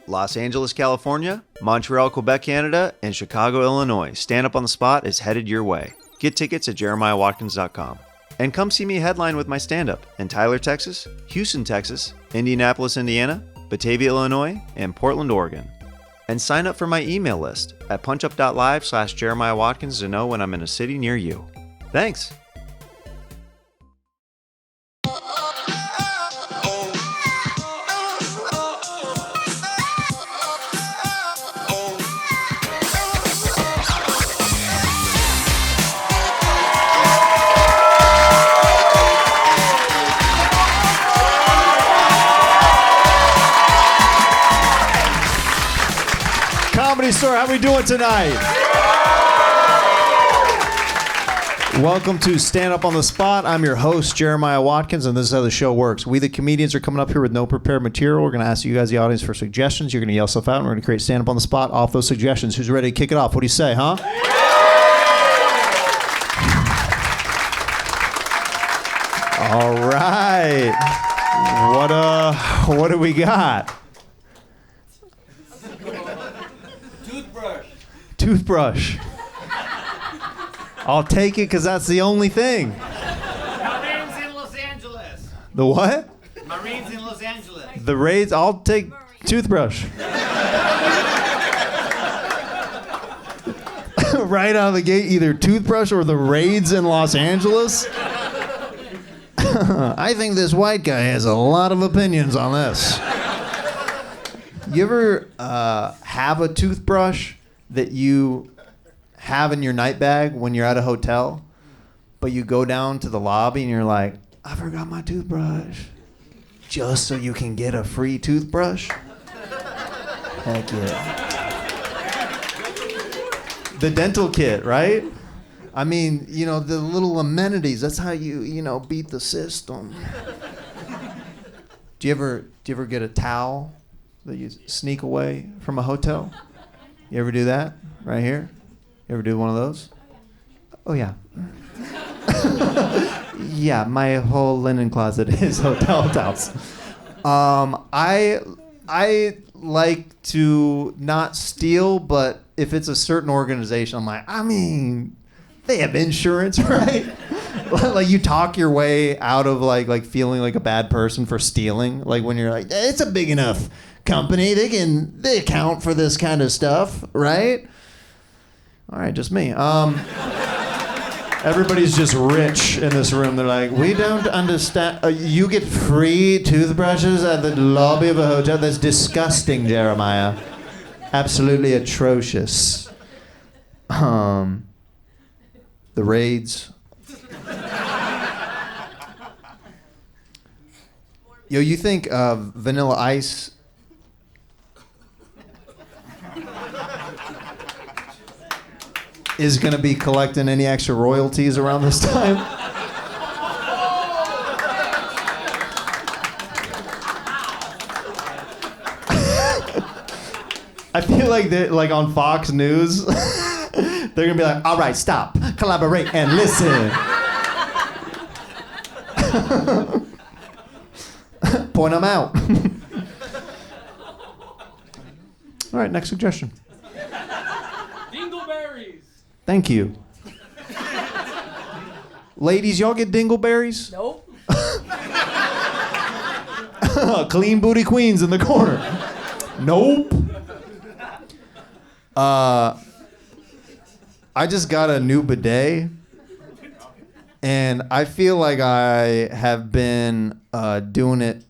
Los Angeles, California, Montreal, Quebec, Canada, and Chicago, Illinois. Stand-Up on the Spot is headed your way. Get tickets at jeremiahwatkins.com. And come see me headline with my stand-up in Tyler, Texas, Houston, Texas, Indianapolis, Indiana, Batavia, Illinois, and Portland, Oregon. And sign up for my email list at punchup.live/Jeremiah Watkins to know when I'm in a city near you. Thanks. Comedy Store, how we doing tonight? Welcome to Stand Up on the Spot. I'm your host, Jeremiah Watkins, and this is how the show works. We, the comedians, are coming up here with no prepared material. We're going to ask you guys, the audience, for suggestions. You're going to yell stuff out, and we're going to create Stand Up on the Spot off those suggestions. Who's ready to kick it off? What do you say, huh? All right. What do we got? Toothbrush. I'll take it because that's the only thing. Marines in Los Angeles. The what? Marines in Los Angeles. The raids. I'll take toothbrush. Right out of the gate, either toothbrush or the raids in Los Angeles. I think this white guy has a lot of opinions on this. You ever have a toothbrush that you have in your night bag when you're at a hotel, but you go down to the lobby and you're like, I forgot my toothbrush, just so you can get a free toothbrush? Heck yeah. The dental kit, right? I mean, you know, the little amenities, that's how you beat the system. Do you ever get a towel that you sneak away from a hotel? You ever do that right here? You ever do one of those? Oh, yeah. Yeah, my whole linen closet is hotel towels. I like to not steal, but if it's a certain organization, I'm like, I mean, they have insurance, right? Like you talk your way out of like feeling like a bad person for stealing. Like when you're like, it's a big enough company, they account for this kind of stuff, right? All right, just me. Everybody's just rich in this room. They're like, we don't understand. You get free toothbrushes at the lobby of a hotel? That's disgusting, Jeremiah. Absolutely atrocious. The raids. Yo, you think Vanilla Ice is going to be collecting any extra royalties around this time? I feel like they're like on Fox News. They're going to be like, all right, stop, collaborate, and listen. Point them out. All right, next suggestion. Dingleberries. Thank you. Ladies, y'all get dingleberries? Nope. Clean booty queens in the corner. Nope. I just got a new bidet, and I feel like I have been doing it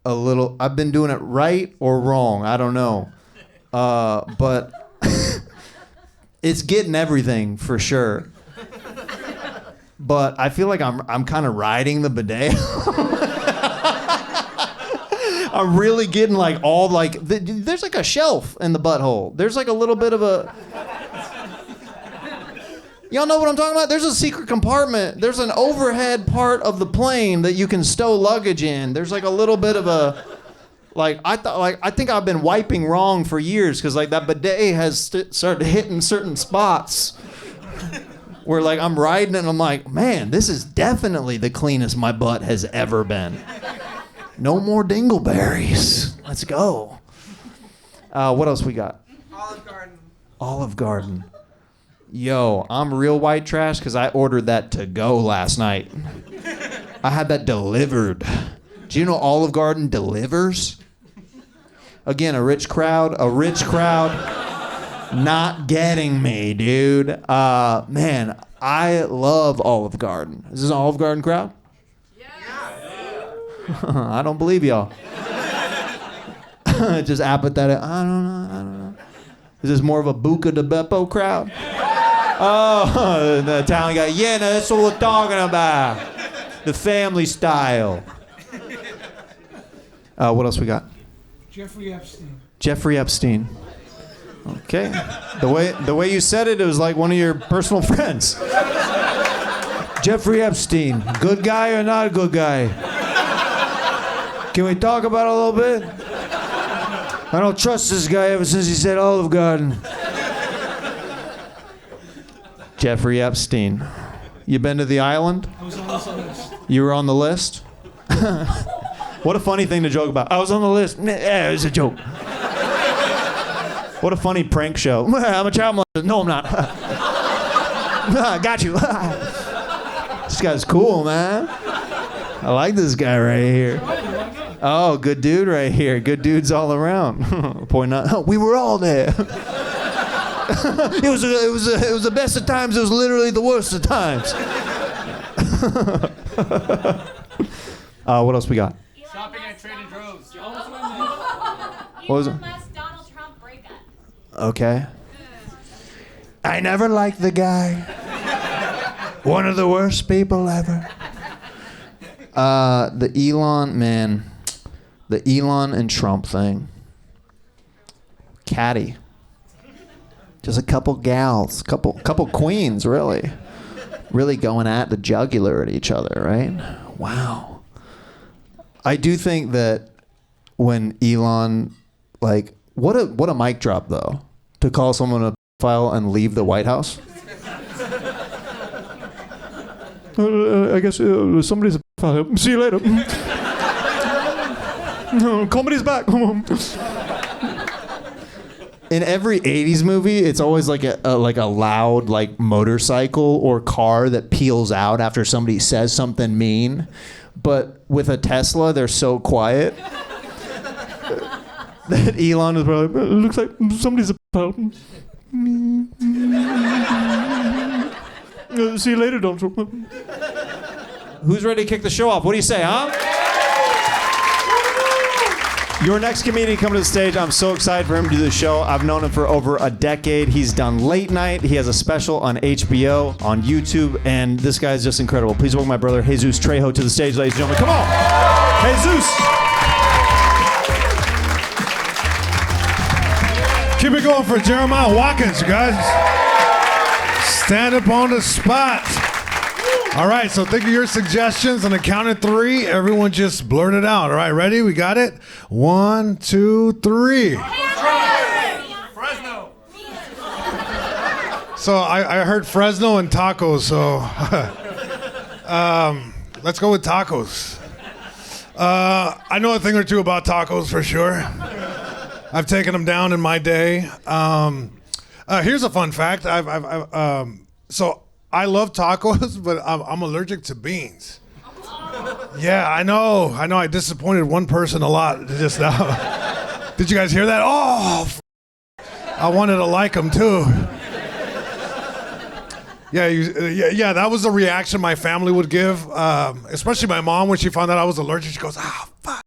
a little. I've been doing it right or wrong. I don't know. But it's getting everything for sure. But I feel like I'm kind of riding the bidet. I'm really getting like all like there's like a shelf in the butthole. There's like a little bit of a. Y'all know what I'm talking about? There's a secret compartment. There's an overhead part of the plane that you can stow luggage in. There's like a little bit of a. Like I think I've been wiping wrong for years because like that bidet has started hitting certain spots where like I'm riding it and I'm like, man, this is definitely the cleanest my butt has ever been. No more dingleberries. Let's go. What else we got? Olive Garden. Yo, I'm real white trash because I ordered that to go last night. I had that delivered. Do you know Olive Garden delivers? Again, a rich crowd. Not getting me, dude. Man, I love Olive Garden. Is this an Olive Garden crowd? Yeah. I don't believe y'all. Just apathetic. I don't know. Is this more of a Buca de Beppo crowd? Oh, the Italian guy. Yeah, no, that's what we're talking about. The family style. What else we got? Jeffrey Epstein. Okay. The way you said it, it was like one of your personal friends. Jeffrey Epstein. Good guy or not a good guy? Can we talk about it a little bit? I don't trust this guy ever since he said Olive Garden. Jeffrey Epstein. You been to the island? I was on the list. You were on the list? What a funny thing to joke about. I was on the list. Yeah, it was a joke. What a funny prank show. I'm a child molester. No, I'm not. Got you. This guy's cool, man. I like this guy right here. Oh, good dude right here. Good dudes all around. Point out. Oh, we were all there. It was the best of times. It was literally the worst of times. What else we got? Shopping at Trader Joe's. What was it? Elon Musk, Donald Trump breakup. Okay. I never liked the guy. One of the worst people ever. The Elon and Trump thing. Catty. Just a couple gals, couple queens, really going at the jugular at each other, right? Wow. I do think that when Elon, like, what a mic drop though, to call someone a pedophile and leave the White House. I guess somebody's a pedophile. See you later. Comedy's back. In every 80s movie, it's always like a loud like motorcycle or car that peels out after somebody says something mean. But with a Tesla, they're so quiet that Elon is probably, it looks like somebody's a pedophile. See you later, Donald Trump. Who's ready to kick the show off? What do you say, huh? Your next comedian coming to the stage, I'm so excited for him to do the show. I've known him for over a decade. He's done late night. He has a special on HBO, on YouTube, and this guy is just incredible. Please welcome my brother, Jesus Trejo, to the stage, ladies and gentlemen. Come on! Jesus! Keep it going for Jeremiah Watkins, you guys. Stand up on the spot. All right, so think of your suggestions. On the count of three, everyone just blurt it out. All right, ready? We got it? 1, 2, 3. Fresno. So I heard Fresno and tacos, so let's go with tacos. I know a thing or two about tacos for sure. I've taken them down in my day. Here's a fun fact. So I love tacos, but I'm allergic to beans. Yeah, I know. I disappointed one person a lot just now. Did you guys hear that? Oh, I wanted to like them too. Yeah, that was the reaction my family would give, especially my mom when she found out I was allergic. She goes, fuck.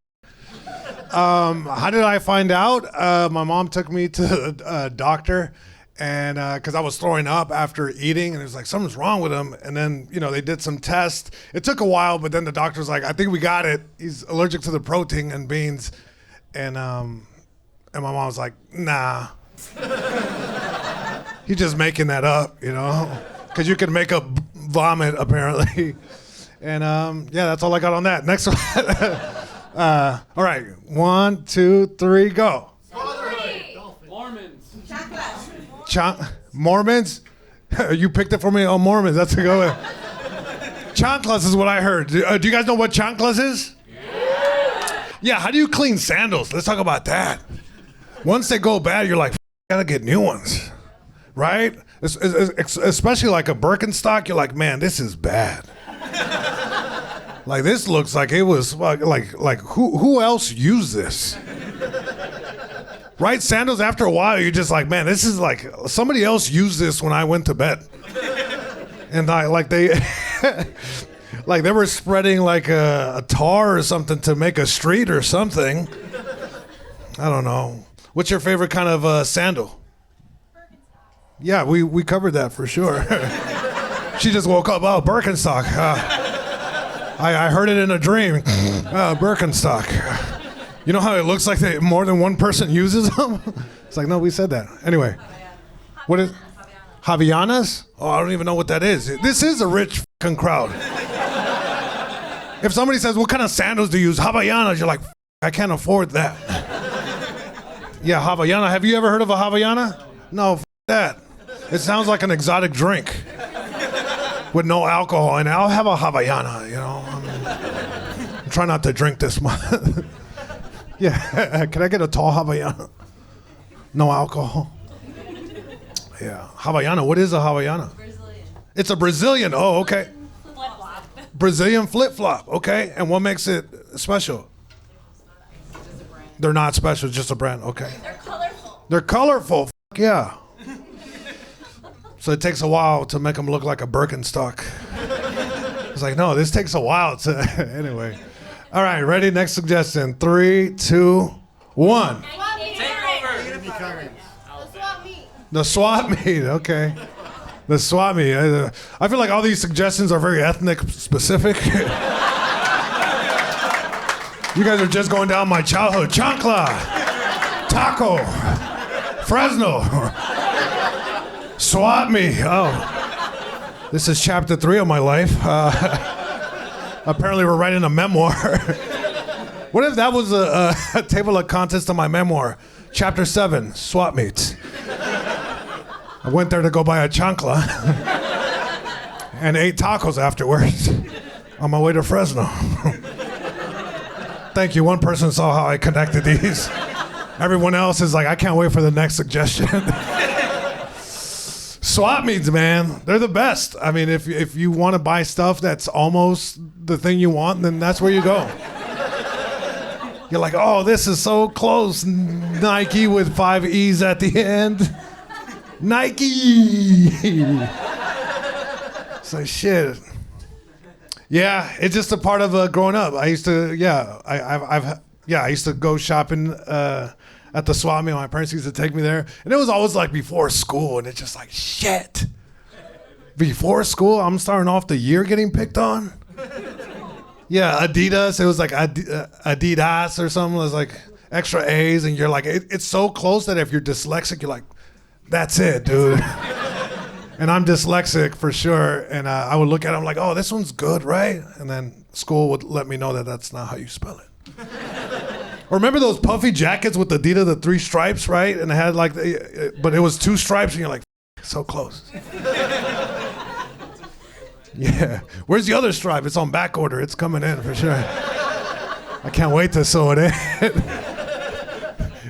How did I find out? My mom took me to a doctor. And because I was throwing up after eating, and it was like, something's wrong with him. And then, they did some tests. It took a while, but then the doctor was like, I think we got it. He's allergic to the protein and beans. And my mom was like, nah. He's just making that up, because you can make up vomit, apparently. And that's all I got on that. Next one. All right, 1, 2, 3, go. Mormons? You picked it for me? Oh, Mormons. That's a good one. Chanclas is what I heard. Do you guys know what chanclas is? Yeah, how do you clean sandals? Let's talk about that. Once they go bad, you're like, gotta get new ones, right? Especially like a Birkenstock, you're like, man, this is bad. Like this looks like it was like who else used this? Right? Sandals, after a while, you're just like, man, this is like somebody else used this when I went to bed. And they like they were spreading like a tar or something to make a street or something. I don't know. What's your favorite kind of sandal? Yeah, we covered that for sure. She just woke up, oh, Birkenstock. I heard it in a dream. Birkenstock. You know how it looks like more than one person uses them? It's like, no, we said that. Anyway, what is Havaianas? Oh, I don't even know what that is. This is a rich fucking crowd. If somebody says, what kind of sandals do you use? Havaianas, you're like, I can't afford that. Yeah, Havaiana. Have you ever heard of a Havaiana? No, that. It sounds like an exotic drink with no alcohol, and I'll have a Havaiana, you know. I'm trying not to drink this month. Yeah, can I get a tall Havaiana? No alcohol. Yeah, Havaiana. What is a Havaiana? Brazilian. It's a Brazilian. Oh, okay. Flip-flop. Brazilian flip-flop. Okay, and what makes it special? They're not special, just a brand. Okay. They're colorful. They're colorful. Yeah. So it takes a while to make them look like a Birkenstock. It's like, no, this takes a while to. Anyway. All right, ready? Next suggestion. 3, 2, 1. The swap meet. Okay. The swap meet. I feel like all these suggestions are very ethnic specific. You guys are just going down my childhood. Chancla, taco, Fresno, swap me. Oh, this is chapter 3 of my life. Apparently we're writing a memoir. What if that was a table of contents to my memoir? Chapter 7, swap meets. I went there to go buy a chancla and ate tacos afterwards on my way to Fresno. Thank you. One person saw how I connected these. Everyone else is like, I can't wait for the next suggestion. Swap meets, man. They're the best. I mean, if you want to buy stuff that's almost the thing you want, then that's where you go. You're like, oh, this is so close. Nike with 5 E's at the end. Nike. So shit. Yeah, it's just a part of growing up. I used to, I used to go shopping at the swap meet. My parents used to take me there, and it was always like before school, and it's just like shit. Before school, I'm starting off the year getting picked on. Yeah, Adidas. It was like Adidas or something. It was like extra A's, and you're like, it's so close that if you're dyslexic, you're like, that's it, dude. And I'm dyslexic for sure, and I would look at it, I'm like, oh, this one's good, right? And then school would let me know that that's not how you spell it. Or remember those puffy jackets with Adidas, the 3 stripes, right? And it had like, but it was 2 stripes, and you're like, so close. Yeah. Where's the other stripe? It's on back order. It's coming in for sure. I can't wait to sew it in.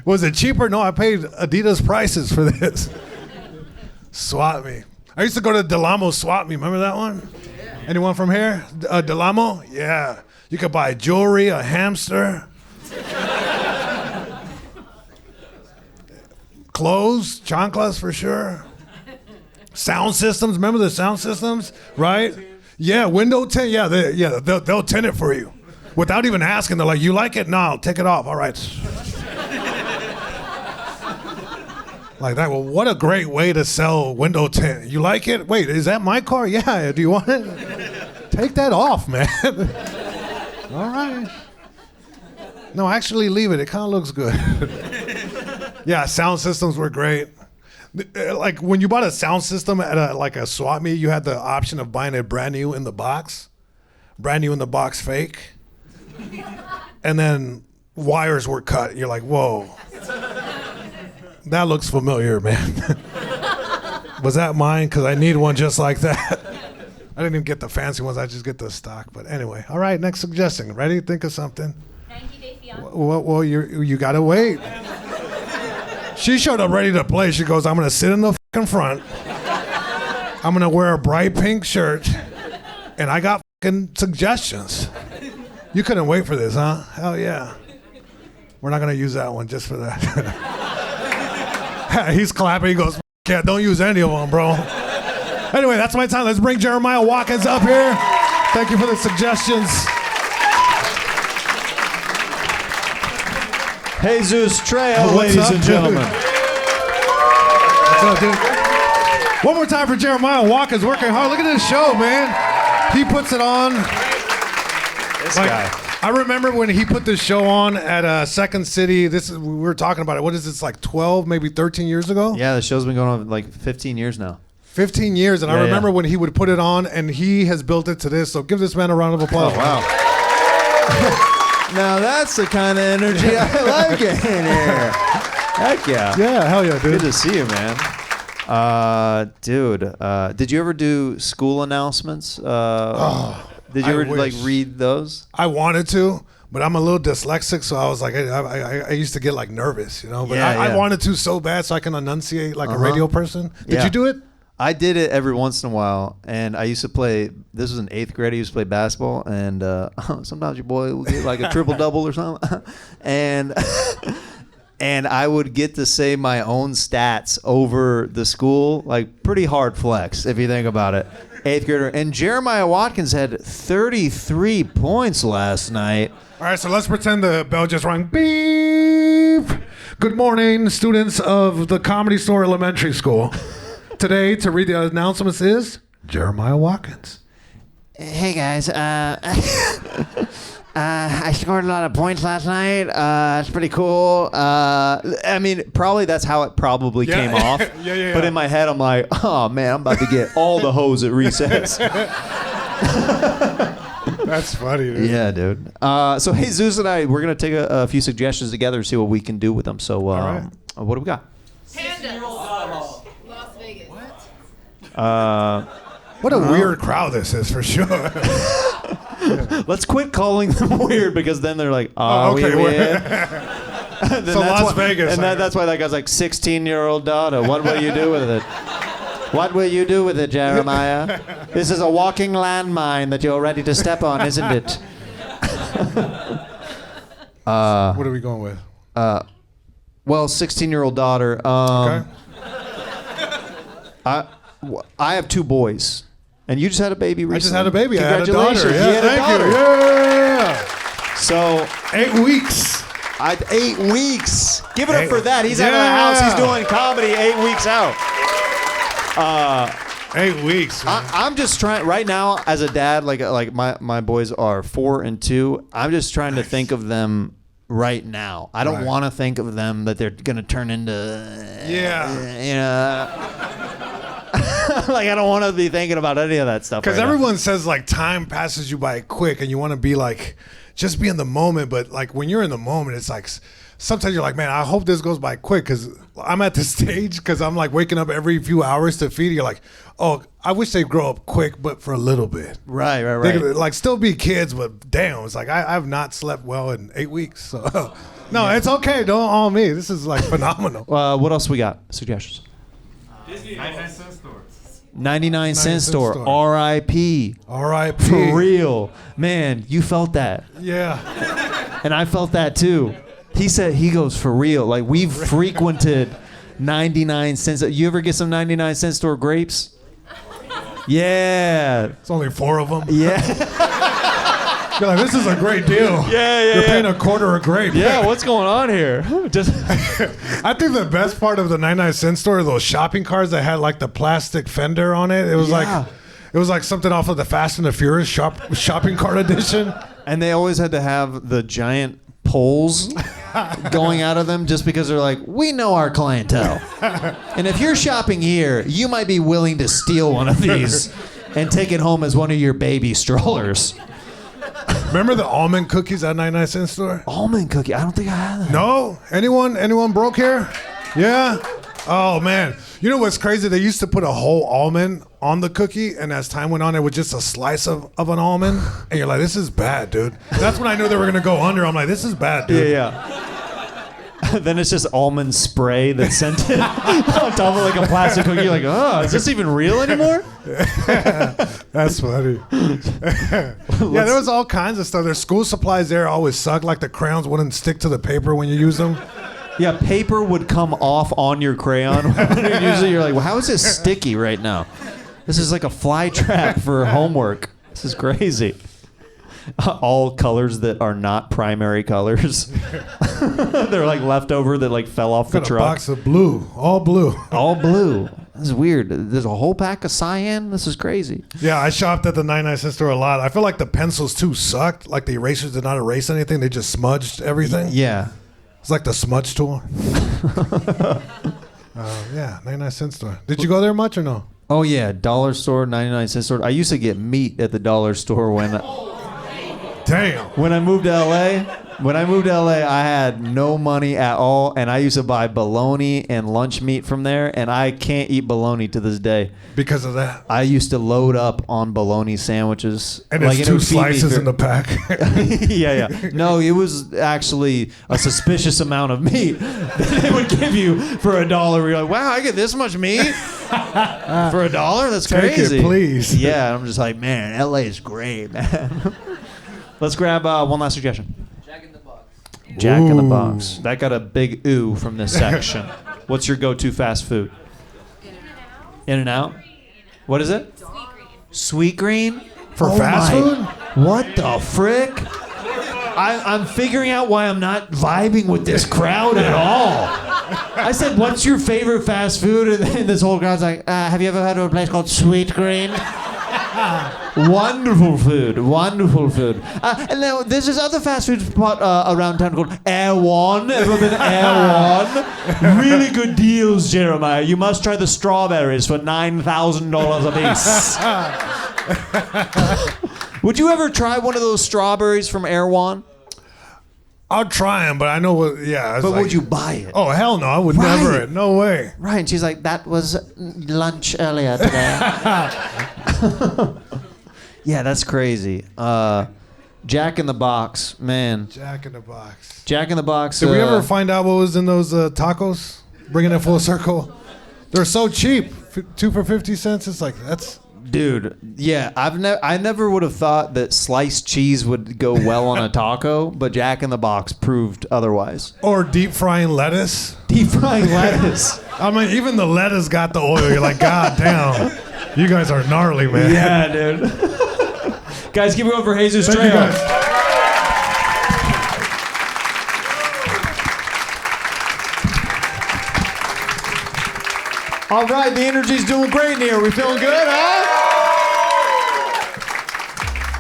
Was it cheaper? No, I paid Adidas prices for this. Swap me. I used to go to Delamo Swap Me. Remember that one? Yeah. Anyone from here? Delamo? Yeah. You could buy jewelry, a hamster, clothes, chanclas for sure. Sound systems. Remember the sound systems? Right? Yeah, window tint. Yeah, they'll tint it for you. Without even asking, they're like, you like it? No, take it off. All right. Like that. Well, what a great way to sell window tint. You like it? Wait, is that my car? Yeah. Do you want it? Take that off, man. All right. No, actually leave it. It kind of looks good. Yeah, sound systems were great. Like when you bought a sound system at a swap meet, you had the option of buying it brand new in the box, fake, and then wires were cut. You're like, whoa. That looks familiar, man. Was that mine? Because I need one just like that. I didn't even get the fancy ones. I just get the stock. But anyway, all right, next suggestion. Ready? Think of something. 90 Day Fiancé. Well, you got to wait. She showed up ready to play. She goes, I'm gonna sit in the fucking front. I'm gonna wear a bright pink shirt, and I got fucking suggestions. You couldn't wait for this, huh? Hell yeah. We're not gonna use that one just for that. He's clapping. He goes, yeah, don't use any of them, bro. Anyway, that's my time. Let's bring Jeremiah Watkins up here. Thank you for the suggestions. Jesus Trejo, ladies up, and gentlemen. What's up, dude? One more time for Jeremiah Watkins, working hard. Look at this show, man. He puts it on. This guy. I remember when he put this show on at Second City. We were talking about it. What is this, like 12, maybe 13 years ago? Yeah, the show's been going on like 15 years now. 15 years, and I remember when he would put it on, and he has built it to this. So give this man a round of applause. Oh, wow. Now that's the kind of energy I like in here. Heck yeah. Yeah, hell yeah, dude. Good to see you, man. Dude, did you ever do school announcements? Did you ever like read those? I wanted to, but I'm a little dyslexic, so I was like, I used to get like nervous, you know. But I wanted to so bad, so I can enunciate like a radio person. Did you do it? I did it every once in a while, and I used to play. This was in 8th grade. I used to play basketball, and sometimes your boy would get like a triple double or something, and I would get to say my own stats over the school, like pretty hard flex if you think about it. 8th grader, and Jeremiah Watkins had 33 points last night. All right, so let's pretend the bell just rang. Beep. Good morning, students of the Comedy Store Elementary School. Today, to read the announcements is Jeremiah Watkins. Hey guys, I scored a lot of points last night. It's pretty cool. I mean, probably that's how it probably came off. Yeah. But in my head, I'm like, oh man, I'm about to get all the hoes at recess. That's funny, dude. Yeah, dude. So Jesus and I, we're gonna take a few suggestions together and see what we can do with them. So, right. What do we got? Pandas. Las Vegas. What a weird crowd this is, for sure. Let's quit calling them weird, because then they're like, oh, okay, we in? So Las Vegas. And that's why that guy's like, 16-year-old daughter. What will you do with it? What will you do with it, Jeremiah? This is a walking landmine that you're ready to step on, isn't it? What are we going with? Well, 16-year-old daughter. Okay. I have 2 boys. And you just had a baby recently. I just had a baby. I had a Congratulations. daughter. You had a daughter. Yeah. So 8 weeks. 8 weeks. Give it up for that. He's out of the house. He's doing comedy 8 weeks out. 8 weeks. I'm just trying right now as a dad. Like my boys are 4 and 2. I'm just trying to think of them right now. I don't want to think of them that they're gonna turn into. Like I don't want to be thinking about any of that stuff. Because right everyone says like time passes you by quick, and you want to be like, just be in the moment. But like when you're in the moment, it's like sometimes you're like, man, I hope this goes by quick, because I'm at this stage, because I'm like waking up every few hours to feed. You're like, oh, I wish they'd grow up quick, but for a little bit. Right. They could, like still be kids, but damn, it's like I've not slept well in 8 weeks. So no, it's okay. Don't all me. This is like phenomenal. What else we got? Suggestions? Disney 99 cent store. 99 cent store. R.I.P. R.I.P. For real. Man, you felt that. Yeah. And I felt that too. He goes for real. Like we've frequented 99 cents. You ever get some 99 cent store grapes? Yeah. It's only 4 of them. Yeah. You're like, this is a great deal. Yeah. You're paying $0.25 a grape. Yeah, what's going on here? Just I think the best part of the 99 cent store are those shopping carts that had like the plastic fender on it. It was like something off of the Fast and the Furious shopping cart edition. And they always had to have the giant poles going out of them, just because they're like, we know our clientele. And if you're shopping here, you might be willing to steal one of these and take it home as one of your baby strollers. Remember the almond cookies at 99 cent store? Almond cookie? I don't think I had that. No? Anyone broke here? Yeah? Oh, man. You know what's crazy? They used to put a whole almond on the cookie, and as time went on, it was just a slice of an almond. And you're like, this is bad, dude. That's when I knew they were going to go under. I'm like, this is bad, dude. Yeah. Then it's just almond spray that's scented on top of like a plastic cookie. You're like, oh, is this even real anymore? That's funny. Yeah, there was all kinds of stuff. Their school supplies there always suck. Like the crayons wouldn't stick to the paper when you use them. Yeah, paper would come off on your crayon. Usually you're like, well, how is this sticky right now? This is like a fly trap for homework. This is crazy. All colors that are not primary colors. They're like leftover that like fell off the Got truck. a box of blue. All blue. All blue. This is weird. There's a whole pack of cyan. This is crazy. Yeah, I shopped at the 99-cent store a lot. I feel like the pencils too sucked. Like the erasers did not erase anything. They just smudged everything. Yeah. It's like the smudge tool. Yeah, 99-cent store. Did you go there much or no? Oh yeah, dollar store, 99-cent store. I used to get meat at the dollar store when Damn. when I moved to LA. When I moved to LA, I had no money at all, and I used to buy bologna and lunch meat from there, and I can't eat bologna to this day. Because of that. I used to load up on bologna sandwiches. And there's it 2 would feed me slices for- in the pack. yeah. No, it was actually a suspicious amount of meat that they would give you for $1. You're like, wow, I get this much meat for $1? That's Take crazy. it, please. Yeah, I'm just like, man, LA is great, man. Let's grab one last suggestion. Jack in the Box. Jack in the Box. That got a big ooh from this section. What's your go-to fast food? In-N-Out. What is it? Sweet green. For fast food? What the frick? I'm figuring out why I'm not vibing with this crowd at all. I said, what's your favorite fast food? And then this whole crowd's like, have you ever heard of a place called Sweet Green? Wonderful food. And now there's this other fast food spot around town called Air One. Ever been to Air One? Really good deals, Jeremiah. You must try the strawberries for $9,000 a piece. Would you ever try one of those strawberries from Air One? I'll try them, but I know what. Yeah. It's But like, would you buy it? Oh hell no! I would Right. never. No way. Right, and she's like, that was lunch earlier today. Yeah, that's crazy. Jack in the Box, man. Jack in the Box. Jack in the Box. Did we ever find out what was in those tacos? Bringing it full circle. They're so cheap. 2 for 50 cents. It's like that's. Dude, yeah, I never would have thought that sliced cheese would go well on a taco, but Jack in the Box proved otherwise. Or deep frying lettuce. Deep frying lettuce. I mean, even the lettuce got the oil. You're like, God damn. You guys are gnarly, man. Yeah, dude. Guys, give it up for Jesus Thank you, Trejo. guys. All right, the energy's doing great in here. We feeling good, huh?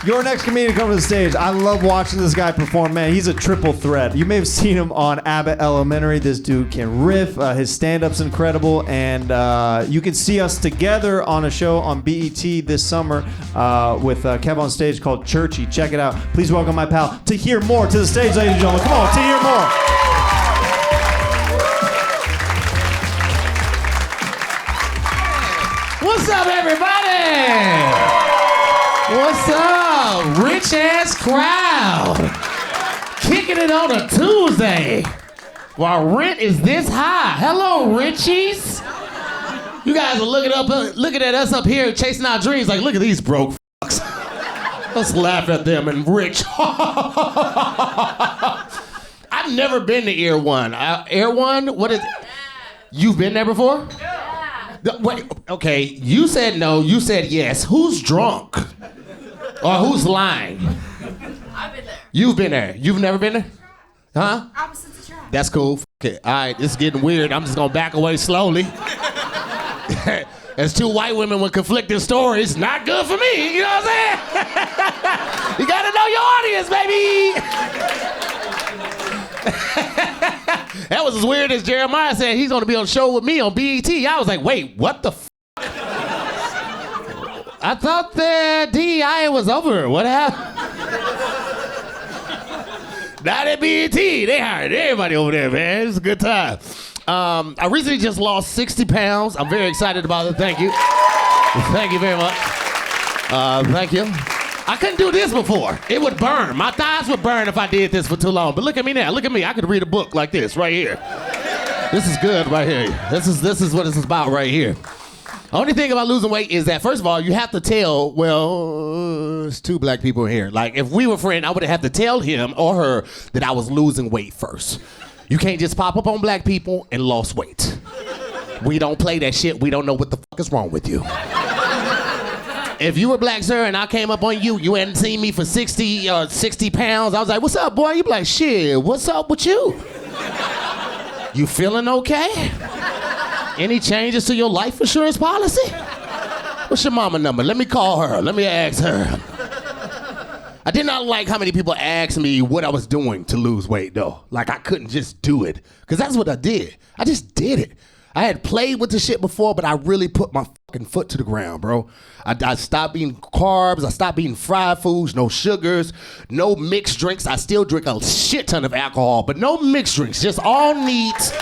Your next comedian coming to the stage. I love watching this guy perform. Man, he's a triple threat. You may have seen him on Abbott Elementary. This dude can riff. His stand-up's incredible. And you can see us together on a show on BET this summer with KevOnStage called Churchy. Check it out. Please welcome my pal Tahir Moore to the stage, ladies and gentlemen. Come on, Tahir Moore. What's up, everybody? What's up? Rich ass crowd. Kicking it on a Tuesday while rent is this high. Hello, Richies. You guys are looking at us up here chasing our dreams like, look at these broke fucks. Let's laugh at them and rich. I've never been to Air One. Air One? What is it? You've been there before? Wait, okay, you said no, you said yes. Who's drunk? Or who's lying? I've been there. You've been there. You've never been there? Huh? Opposites attract. That's cool. Okay, all right, this is getting weird. I'm just gonna back away slowly. As 2 white women with conflicting stories, not good for me, you know what I'm saying? You gotta know your audience, baby! That was as weird as Jeremiah said he's gonna be on the show with me on BET. I was like, wait, what the f? I thought the DEI was over. What happened? Not at BET. They hired everybody over there, man. It's a good time. I recently just lost 60 pounds. I'm very excited about it. Thank you. Thank you very much. Thank you. I couldn't do this before. It would burn. My thighs would burn if I did this for too long. But look at me now. Look at me. I could read a book like this right here. This is good right here. This is what this is about right here. Only thing about losing weight is that, first of all, you have to tell, well, it's two black people in here. Like, if we were friends, I would have to tell him or her that I was losing weight first. You can't just pop up on black people and lost weight. We don't play that shit. We don't know what the fuck is wrong with you. If you were black, sir, and I came up on you, you hadn't seen me for 60 pounds. I was like, what's up, boy? You be like, shit, what's up with you? You feeling okay? Any changes to your life insurance policy? What's your mama number? Let me call her. Let me ask her. I did not like how many people asked me what I was doing to lose weight, though. Like, I couldn't just do it. Because that's what I did. I just did it. I had played with the shit before, but I really put my fucking foot to the ground, bro. I stopped eating carbs. I stopped eating fried foods, no sugars, no mixed drinks. I still drink a shit ton of alcohol, but no mixed drinks, just all neat.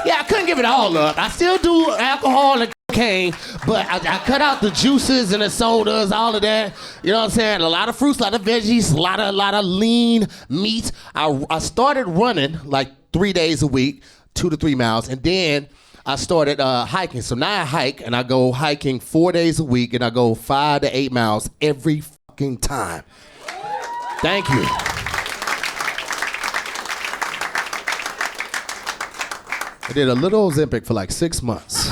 Yeah, I couldn't give it all up. I still do alcohol and cocaine, but I cut out the juices and the sodas, all of that. You know what I'm saying? A lot of fruits, a lot of veggies, a lot of lean meat. I started running like 3 days a week, 2 to 3 miles, and then I started hiking. So now I hike, and I go hiking 4 days a week, and I go 5 to 8 miles every fucking time. Thank you. I did a little Ozempic for like 6 months.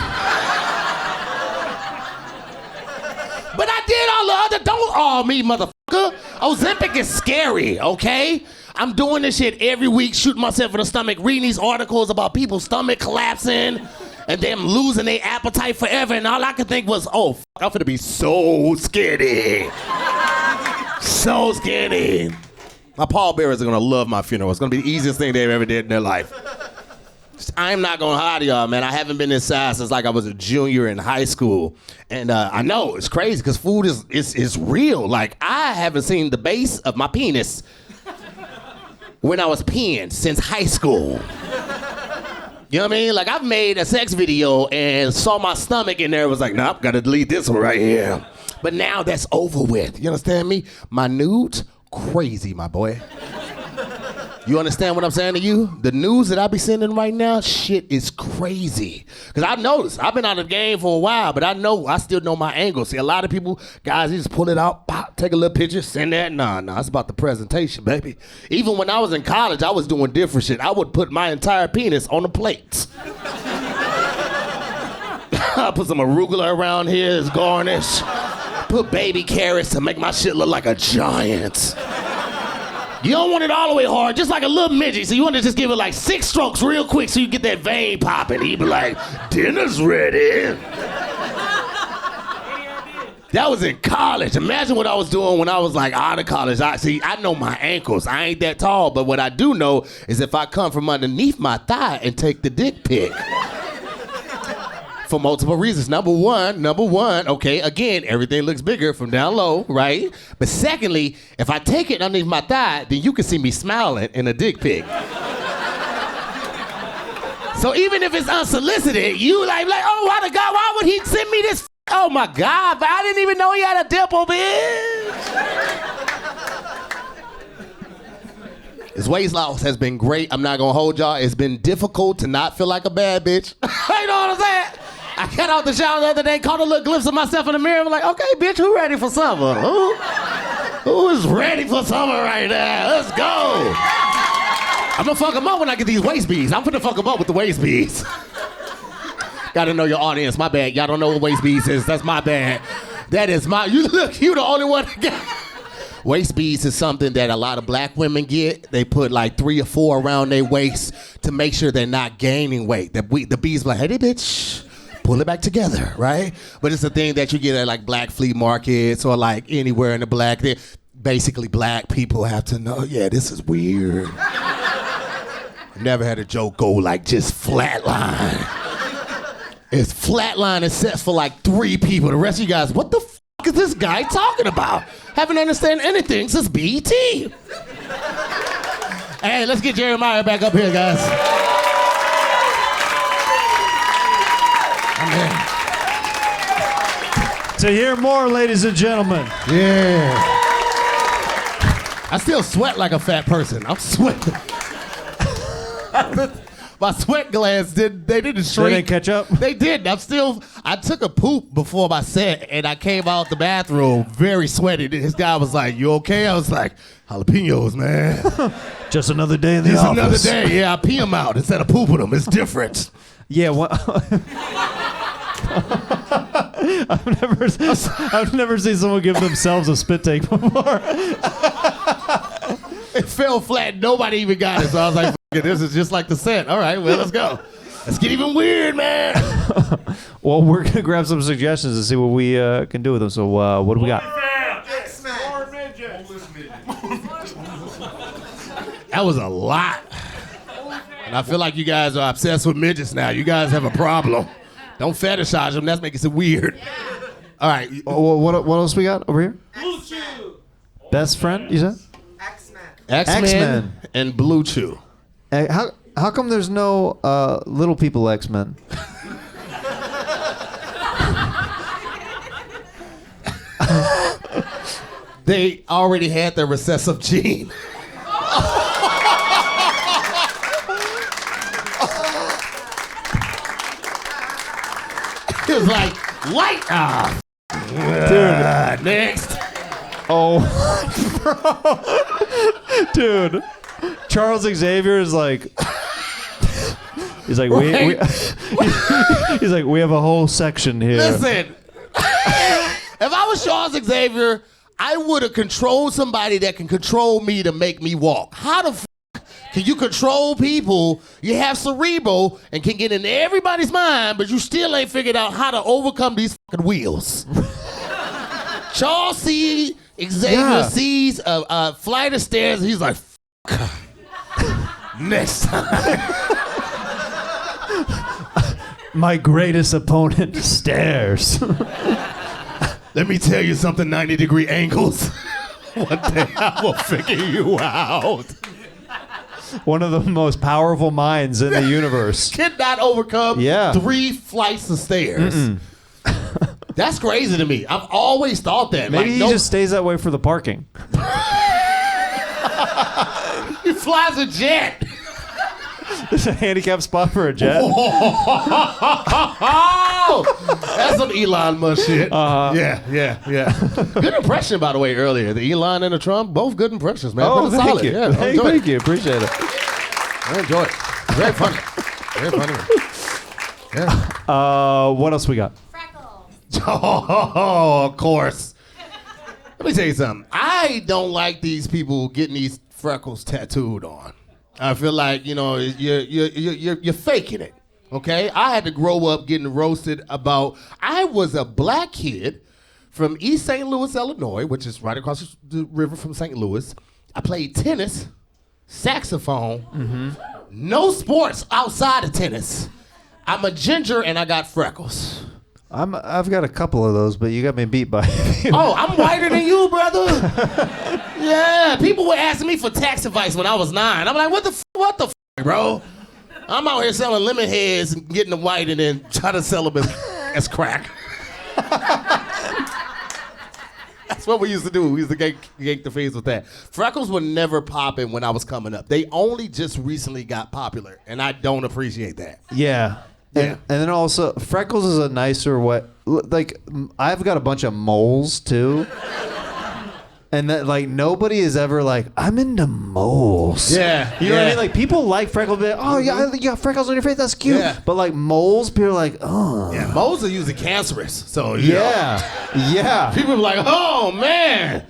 But I did all the other, don't all me, motherfucker. Ozempic is scary, okay? I'm doing this shit every week, shooting myself in the stomach, reading these articles about people's stomach collapsing and them losing their appetite forever, and all I could think was, oh, fuck, I'm finna be so skinny. So skinny. My pallbearers are gonna love my funeral. It's gonna be the easiest thing they've ever did in their life. I'm not gonna lie to y'all, man. I haven't been this size since like I was a junior in high school. And I know it's crazy because food is real. Like, I haven't seen the base of my penis when I was peeing since high school. You know what I mean? Like, I've made a sex video and saw my stomach in there and was like, nope, gotta delete this one right here. But now that's over with. You understand me? My nudes, crazy, my boy. You understand what I'm saying to you? The news that I be sending right now, shit is crazy. Because I've noticed, I've been out of the game for a while, but I still know my angle. See, a lot of people, guys, they just pull it out, pop, take a little picture, send that. Nah, it's about the presentation, baby. Even when I was in college, I was doing different shit. I would put my entire penis on the plates. I put some arugula around here as garnish. Put baby carrots to make my shit look like a giant. You don't want it all the way hard, just like a little midget. So you want to just give it like 6 strokes real quick so you get that vein popping. You be like, dinner's ready. That was in college. Imagine what I was doing when I was like out of college. I know my ankles. I ain't that tall, but what I do know is if I come from underneath my thigh and take the dick pic. For multiple reasons. Number one, okay, again, everything looks bigger from down low, right? But secondly, if I take it underneath my thigh, then you can see me smiling in a dick pic. So even if it's unsolicited, you like, oh, why would he send me this? Oh my God, but I didn't even know he had a dimple, bitch. His weight loss has been great. I'm not gonna hold y'all. It's been difficult to not feel like a bad bitch. You know what I'm saying? I got out the shower the other day, caught a little glimpse of myself in the mirror. I'm like, okay, bitch, who ready for summer? Who is ready for summer right now? Let's go. I'm gonna fuck them up when I get these waist beads. I'm gonna fuck them up with the waist beads. Gotta know your audience. My bad. Y'all don't know what waist beads is. That's my bad. That is my. You the only one that got. Waist beads is something that a lot of black women get. They put like 3 or 4 around their waist to make sure they're not gaining weight. The beads like, hey, bitch. Pull it back together, right? But it's a thing that you get at like black flea markets or like anywhere in the black. Basically, black people have to know, yeah, this is weird. Never had a joke go like just flatline. It's flatline except for like 3 people. The rest of you guys, what the fuck is this guy talking about? Haven't understand anything since BET. Hey, let's get Jeremiah back up here, guys. Tahir Moore, ladies and gentlemen. Yeah. I still sweat like a fat person. I'm sweating. My sweat glands didn't shrink. They didn't catch up? They didn't. I took a poop before my set and I came out the bathroom very sweaty. This guy was like, "You okay?" I was like, "Jalapenos, man." Just another day in the Just office. another day. Yeah, I pee them out instead of pooping them. It's different. Yeah, I've never seen someone give themselves a spit take before. It fell flat. Nobody even got it. So I was like, "F- it, this is just like the set. All right, well, let's go. Let's get even weird, man." Well, we're gonna grab some suggestions and see what we can do with them. So, what do we got? That was a lot. And I feel like you guys are obsessed with midgets now. You guys have a problem. Don't fetishize them. That's making it weird. All right. What else we got over here? Best friend, you said? X-Men X-Men. and Blue Chew. How come there's no little people X-Men? They already had their recessive gene. It was like, light off. Dude. Next. Oh, bro. Dude. Charles Xavier is like, he's like, he's like, we have a whole section here. Listen, if I was Charles Xavier, I would have controlled somebody that can control me to make me walk. How the can you control people? You have cerebral and can get into everybody's mind, but you still ain't figured out how to overcome these fucking wheels. Charles Xavier sees a flight of stairs and he's like, next time. My greatest opponent, stairs. Let me tell you something, 90-degree angles. One day I will figure you out. One of the most powerful minds in the universe. Cannot overcome 3 flights of stairs. That's crazy to me. I've always thought that. Maybe he just stays that way for the parking. He flies a jet. There's a handicapped spot for a jet. That's some Elon Musk shit. Yeah. Good impression, by the way, earlier. The Elon and the Trump, both good impressions, man. Oh, Pretty thank solid. you. Yeah, Thank you. Appreciate it. I enjoy it. Very funny. Very funny. Yeah. What else we got? Oh, of course. Let me tell you something. I don't like these people getting these freckles tattooed on. I feel like, you're faking it, okay? I had to grow up getting roasted about, I was a black kid from East St. Louis, Illinois, which is right across the river from St. Louis. I played tennis, saxophone, no sports outside of tennis. I'm a ginger and I got freckles. I've got a couple of those, but you got me beat by. Oh, I'm whiter than you, brother. Yeah, people were asking me for tax advice when I was 9. I'm like, what the f, bro? I'm out here selling lemon heads and getting them white and then trying to sell them as crack. That's what we used to do. We used to gank the face with that. Freckles were never popping when I was coming up. They only just recently got popular, and I don't appreciate that. Yeah. And then also, freckles is a nicer way. Like, I've got a bunch of moles, too. And that, like, nobody is ever like, I'm into moles. Yeah. You know what I mean? Like, people like freckles, but oh, yeah, you got freckles on your face, that's cute. Yeah. But, like, moles, people are like, oh. Yeah, moles are usually cancerous. So, Yeah. People are like, oh, man.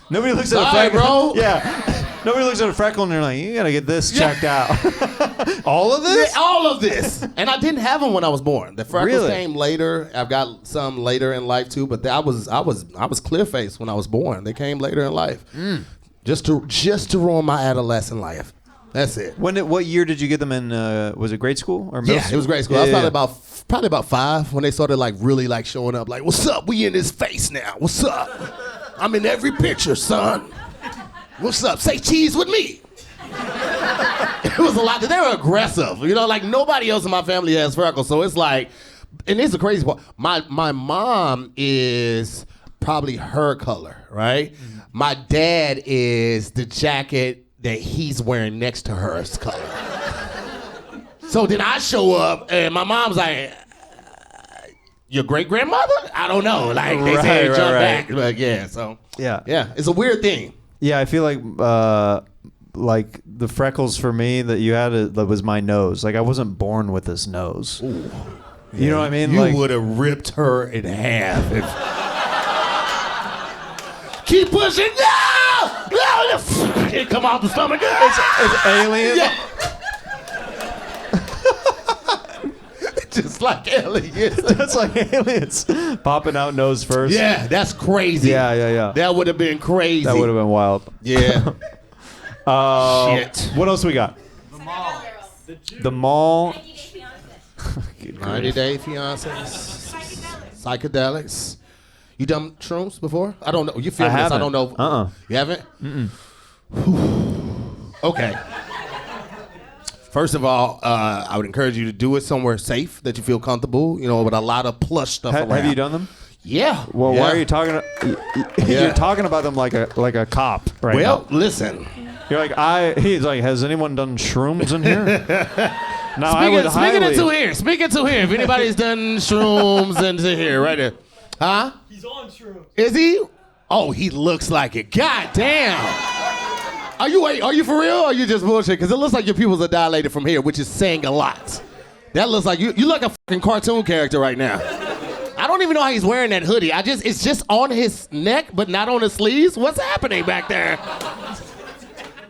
Nobody looks at a freckle. Bro. Yeah. Nobody looks at a freckle and they're like, you gotta get this checked out. All of this? Yeah, all of this. And I didn't have them when I was born. The freckles came later. I've got some later in life too, but I was clear faced when I was born. They came later in life. Just to ruin my adolescent life. That's it. What year did you get them in? Was it grade school or middle school? It was grade school. I was probably about 5 when they started like really like showing up. Like, what's up? We in this face now. What's up? I'm in every picture, son. What's up? Say cheese with me. It was a lot. They were aggressive. Like nobody else in my family has freckles. So it's like, and it's the crazy part. My mom is probably her color, right? My dad is the jacket that he's wearing next to her's color. So then I show up and my mom's like, your great grandmother? I don't know. Like they say, jump back. Like so yeah, it's a weird thing. Yeah, I feel like the freckles for me that you had, that was my nose. Like I wasn't born with this nose. Ooh. You know what I mean? You like, would have ripped her in half. Keep pushing. No! It come out the stomach. it's alien. Yeah. Just like aliens. That's like aliens popping out nose first. Yeah, that's crazy. Yeah. That would have been crazy. That would have been wild. Yeah. Shit. What else we got? The mall. The mall. 90 Day Fiancé. Psychedelics. You done shrooms before? I don't know. You feel this? I don't know. You haven't? Okay. First of all, I would encourage you to do it somewhere safe that you feel comfortable, with a lot of plush stuff around. Have you done them? Yeah. Well, yeah. why are you talking? You're talking about them like a cop right now. Well, listen. You're like, he's like, has anyone done shrooms in here? Now, Speaking to here. If anybody's done shrooms into here, right there. Huh? He's on shrooms. Is he? Oh, he looks like it. God damn. Are you for real or are you just bullshit? Because it looks like your pupils are dilated from here, which is saying a lot. That looks like you like a fucking cartoon character right now. I don't even know how he's wearing that hoodie. It's just on his neck, but not on his sleeves. What's happening back there?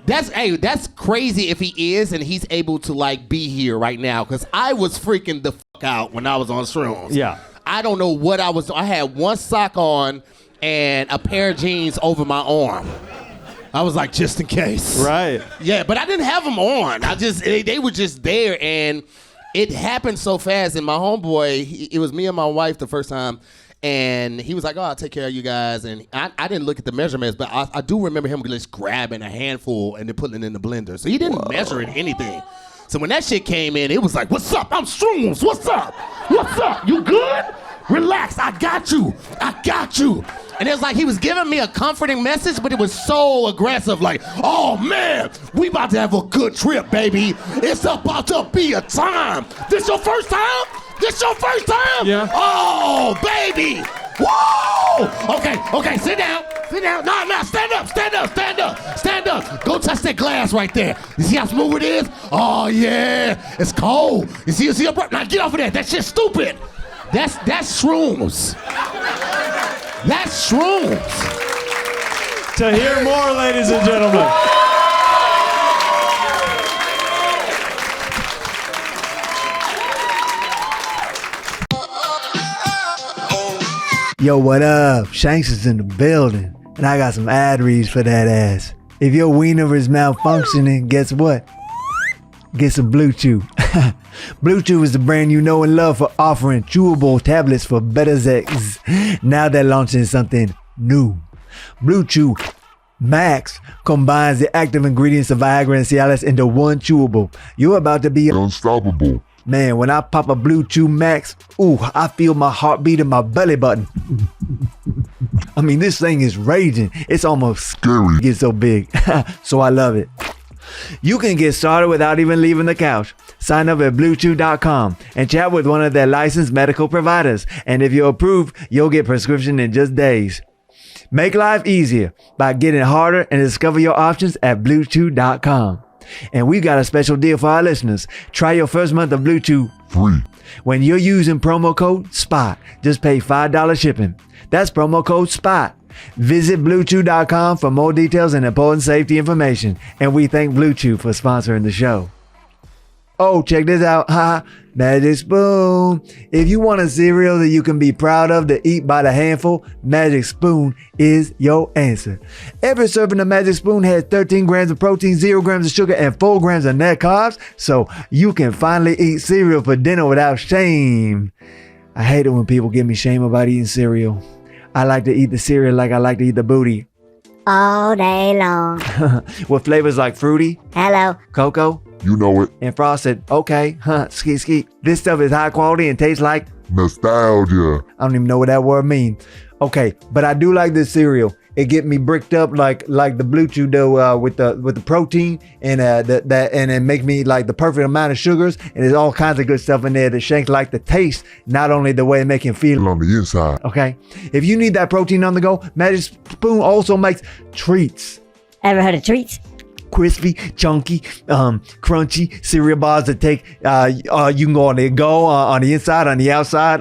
That's crazy if he is and he's able to like be here right now. Because I was freaking the fuck out when I was on shrooms. Yeah. I don't know what I had one sock on and a pair of jeans over my arm. I was like, just in case. Right. Yeah, but I didn't have them on. They were just there, and it happened so fast. And my homeboy, it was me and my wife the first time, and he was like, oh, I'll take care of you guys. And I didn't look at the measurements, but I do remember him just grabbing a handful and then putting it in the blender. So he didn't measure it anything. So when that shit came in, it was like, what's up? I'm shrooms. What's up? What's up? You good? Relax. I got you. And it was like he was giving me a comforting message, but it was so aggressive. Like, oh, man, we about to have a good trip, baby. It's about to be a time. This your first time? Yeah. Oh, baby. Whoa. Okay, sit down. No, stand up. Go touch that glass right there. You see how smooth it is? Oh, yeah. It's cold. You see your breath? Now get off of that. That shit's stupid. That's shrooms. That's shrooms. Tahir Moore, ladies and gentlemen. Yo, what up? Shanks is in the building, and I got some ad reads for that ass. If your wiener is malfunctioning, guess what? Get some Blue Chew. Blue Chew is the brand you know and love for offering chewable tablets for better sex. Now they're launching something new. Blue Chew Max combines the active ingredients of Viagra and Cialis into one chewable. You're about to be unstoppable. Man, when I pop a Blue Chew Max, ooh, I feel my heartbeat in my belly button. I mean, this thing is raging. It's almost scary. It gets so big. So I love it. You can get started without even leaving the couch. Sign up at BlueChew.com and chat with one of their licensed medical providers. And if you're approved, you'll get prescription in just days. Make life easier by getting harder and discover your options at BlueChew.com. And we got a special deal for our listeners. Try your first month of Blue Chew free when you're using promo code SPOT. Just pay $5 shipping. That's promo code SPOT. Visit BlueChew.com for more details and important safety information. And we thank Blue Chew for sponsoring the show. Oh, check this out. Magic Spoon. If you want a cereal that you can be proud of to eat by the handful, Magic Spoon is your answer. Every serving of Magic Spoon has 13 grams of protein, 0 grams of sugar, and 4 grams of net carbs, so you can finally eat cereal for dinner without shame. I hate it when people give me shame about eating cereal. I like to eat the cereal like I like to eat the booty. All day long. With flavors like fruity, Hello. cocoa, You know it. and frosted. Okay, ski. This stuff is high quality and tastes like Nostalgia. I don't even know what that word means. Okay, but I do like this cereal. it get me bricked up like the Blue Chew do with the protein and and it make me like the perfect amount of sugars, and there's all kinds of good stuff in there that Shank like the taste, not only the way it make him feel on the inside. Okay, if you need that protein on the go, Magic Spoon also makes treats. Ever heard of treats? Crispy, chunky, crunchy cereal bars that take you can go on the inside, on the outside.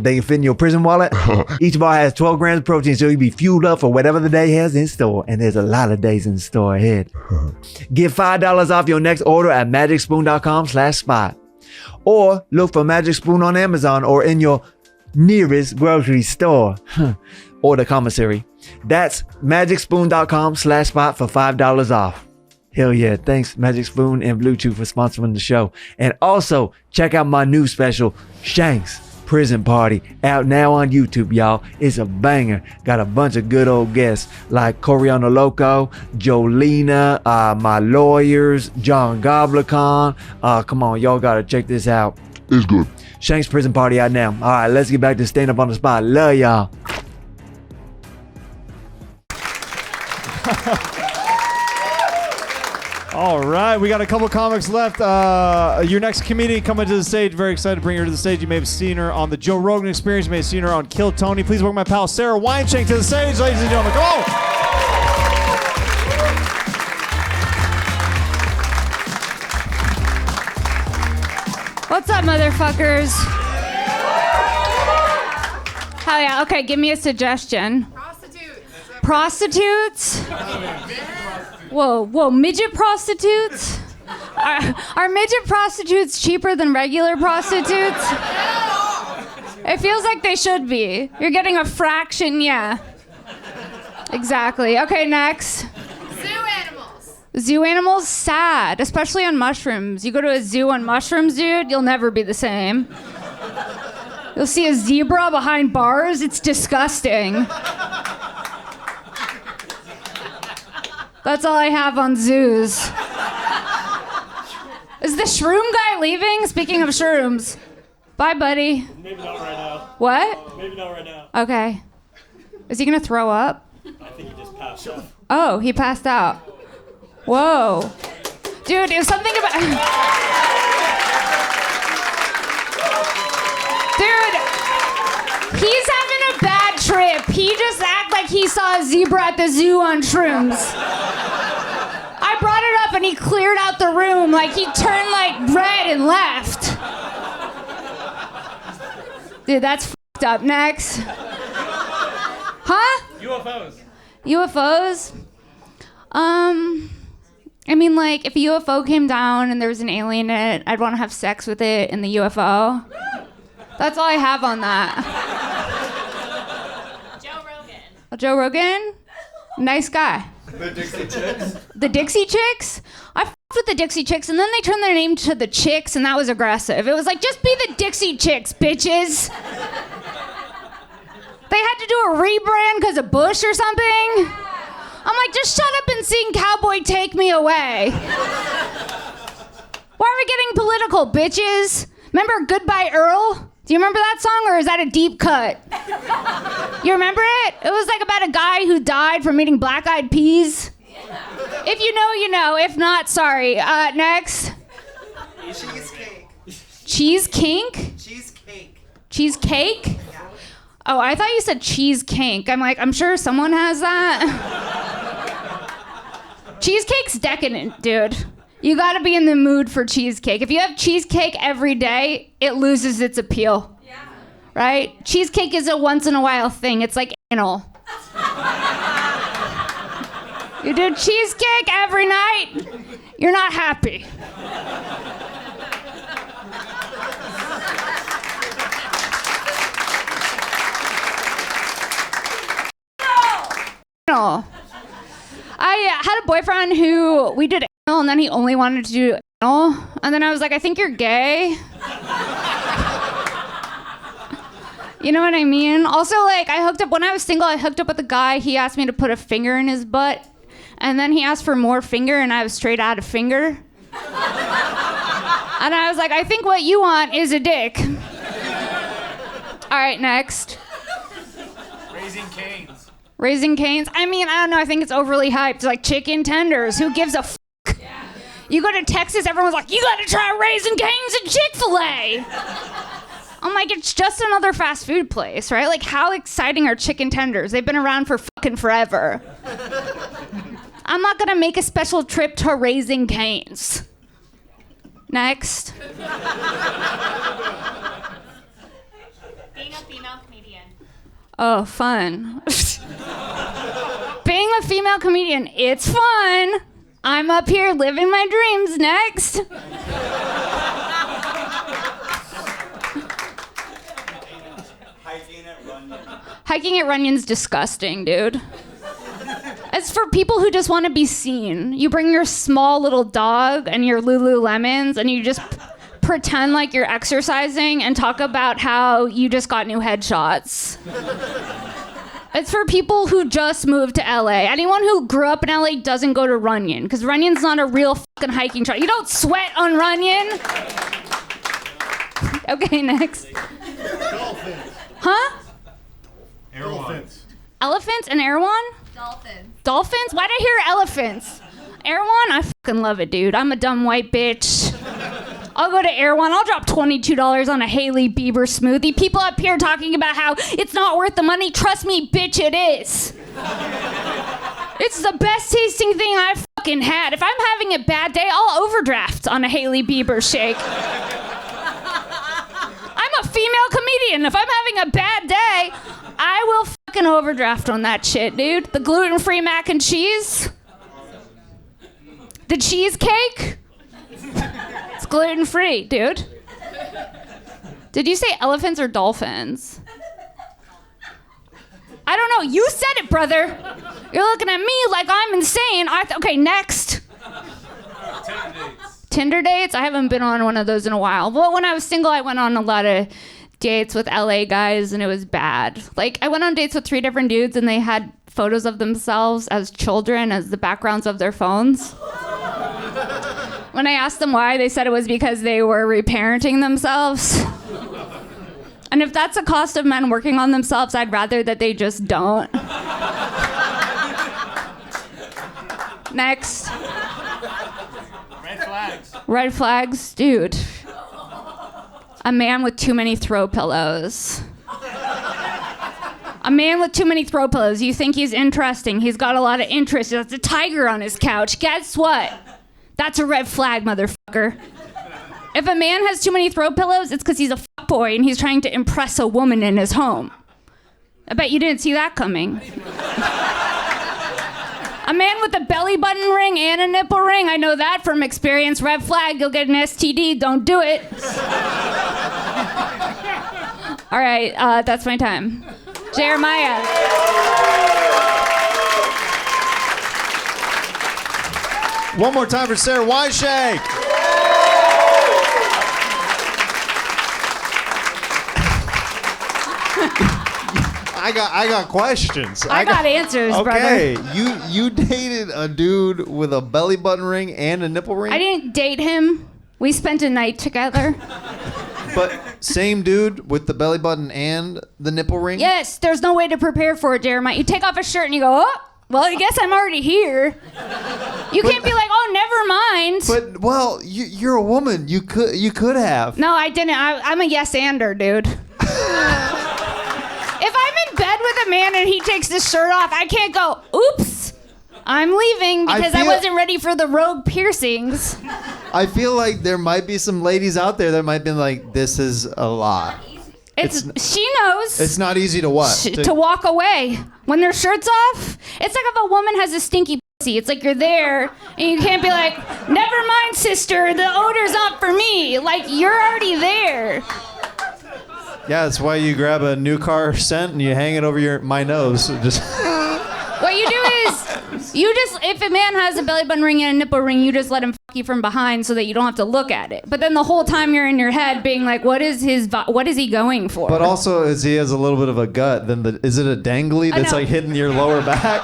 They can fit in your prison wallet. Each bar has 12 grams of protein, so you'll be fueled up for whatever the day has in store. And there's a lot of days in store ahead. Get $5 off your next order at magicspoon.com/spot, or look for Magic Spoon on Amazon or in your nearest grocery store. Or the commissary. That's magicspoon.com/spot for $5 off. Hell yeah, thanks Magic Spoon and Blue Chew for sponsoring the show. And also, check out my new special, Shank's Prison Party, out now on YouTube, y'all. It's a banger. Got a bunch of good old guests like Coriano Loco, Jolena, my lawyers, John Goblicon. Come on, y'all gotta check this out. It's good. Shank's Prison Party out now. All right, let's get back to Stand Up on the Spot. Love y'all. All right, we got a couple comics left. Your next comedian coming to the stage. Very excited to bring her to the stage. You may have seen her on the Joe Rogan Experience. You may have seen her on Kill Tony. Please welcome my pal Sara Weinshenk to the stage, ladies and gentlemen. Come on. What's up, motherfuckers? Hell yeah. Okay, give me a suggestion. Prostitutes? Whoa, midget prostitutes? Are midget prostitutes cheaper than regular prostitutes? It feels like they should be. You're getting a fraction, yeah. Exactly. Okay, next. Zoo animals, sad, especially on mushrooms. You go to a zoo on mushrooms, dude, you'll never be the same. You'll see a zebra behind bars, it's disgusting. That's all I have on zoos. Is the shroom guy leaving? Speaking of shrooms. Bye, buddy. Maybe not right now. What? Maybe not right now. Okay. Is he gonna throw up? I think he just passed out. Oh, he passed out. Whoa. Dude, it was something about... Dude, he's having a bad trip. He just acted like he saw a zebra at the zoo on shrooms. I brought it up and he cleared out the room, like he turned like red and left. Dude, that's fucked up. Next. Huh? UFOs? I mean, like, if a UFO came down and there was an alien in it, I'd want to have sex with it in the UFO. That's all I have on that. Joe Rogan? Nice guy. The Dixie Chicks? The Dixie Chicks? I f***ed with the Dixie Chicks, and then they turned their name to the Chicks, and that was aggressive. It was like, just be the Dixie Chicks, bitches. They had to do a rebrand because of Bush or something. I'm like, just shut up and sing Cowboy Take Me Away. Why are we getting political, bitches? Remember Goodbye Earl? Do you remember that song, or is that a deep cut? You remember it? It was like about a guy who died from eating black-eyed peas. If you know, you know. If not, sorry. Next. Cheesecake. Cheese kink? Cheesecake. Cheesecake? Yeah. Oh, I thought you said cheese kink. I'm like, I'm sure someone has that. Cheesecake's decadent, dude. You gotta be in the mood for cheesecake. If you have cheesecake every day, it loses its appeal. Yeah. Right? Cheesecake is a once in a while thing. It's like anal. You do cheesecake every night, you're not happy. Anal. I had a boyfriend who we did anal, and then he only wanted to do anal, and then I was like, I think you're gay. You know what I mean? Also, like, when I was single, I hooked up with a guy. He asked me to put a finger in his butt, and then he asked for more finger, and I was straight out of finger. And I was like, I think what you want is a dick. All right, next. Raising Cane's. Raising Cane's? I mean, I don't know. I think it's overly hyped. Like chicken tenders. Who gives a fuck? You go to Texas, everyone's like, you gotta try Raising Cane's and Chick-fil-A. I'm like, it's just another fast food place, right? Like, how exciting are chicken tenders? They've been around for fucking forever. I'm not gonna make a special trip to Raising Cane's. Next. Being a female comedian. Oh, fun. Being a female comedian, it's fun. I'm up here living my dreams. Next. Hiking at Runyon's disgusting, dude. It's for people who just want to be seen. You bring your small little dog and your Lululemons and you just pretend like you're exercising and talk about how you just got new headshots. It's for people who just moved to LA. Anyone who grew up in LA doesn't go to Runyon because Runyon's not a real fucking hiking trail. You don't sweat on Runyon. Okay, next. Dolphins. Huh? Dolphins. Elephants and Erewhon? Dolphins. Dolphins? Why'd I hear elephants? Erewhon? I fucking love it, dude. I'm a dumb white bitch. I'll go to Erewhon. I'll drop $22 on a Hailey Bieber smoothie. People up here talking about how it's not worth the money. Trust me, bitch, it is. It's the best tasting thing I've fucking had. If I'm having a bad day, I'll overdraft on a Hailey Bieber shake. I'm a female comedian. If I'm having a bad day, I will fucking overdraft on that shit, dude. The gluten-free mac and cheese. The cheesecake. It's gluten-free, dude. Did you say elephants or dolphins? I don't know. You said it, brother. You're looking at me like I'm insane. Okay, next. Tinder dates? I haven't been on one of those in a while. But when I was single, I went on a lot of dates with LA guys, and it was bad. Like, I went on dates with 3 different dudes, and they had photos of themselves as children as the backgrounds of their phones. When I asked them why, they said it was because they were reparenting themselves. And if that's the cost of men working on themselves, I'd rather that they just don't. Next. Red flags. Red flags? Dude. A man with too many throw pillows. A man with too many throw pillows. You think he's interesting. He's got a lot of interest. There's a tiger on his couch. Guess what? That's a red flag, motherfucker. If a man has too many throw pillows, it's because he's a fuckboy and he's trying to impress a woman in his home. I bet you didn't see that coming. A man with a belly button ring and a nipple ring, I know that from experience. Red flag, you'll get an STD. Don't do it. All right, that's my time. Jeremiah. One more time for Sara Weinshenk. I got questions. I got answers, okay, brother. you dated a dude with a belly button ring and a nipple ring? I didn't date him. We spent a night together. But same dude with the belly button and the nipple ring? Yes, there's no way to prepare for it, Jeremiah. You take off a shirt and you go, oh, well, I guess I'm already here. You can't be like, oh, never mind. But, well, you're a woman. You could have. No, I didn't. I'm a yes-ander, dude. If I'm in bed with a man and he takes his shirt off, I can't go, oops, I'm leaving because I wasn't ready for the rogue piercings. I feel like there might be some ladies out there that might be like, this is a lot. She knows. It's not easy to what? To walk away. When their shirt's off, it's like if a woman has a stinky pussy. It's like you're there and you can't be like, never mind, sister, the odor's not for me. Like, you're already there. Yeah, that's why you grab a new car scent and you hang it over my nose. Just What you do is, if a man has a belly button ring and a nipple ring, you just let him fuck you from behind so that you don't have to look at it. But then the whole time you're in your head being like, what is he going for? But also, as he has a little bit of a gut, then is it a dangly that's like hitting your lower back?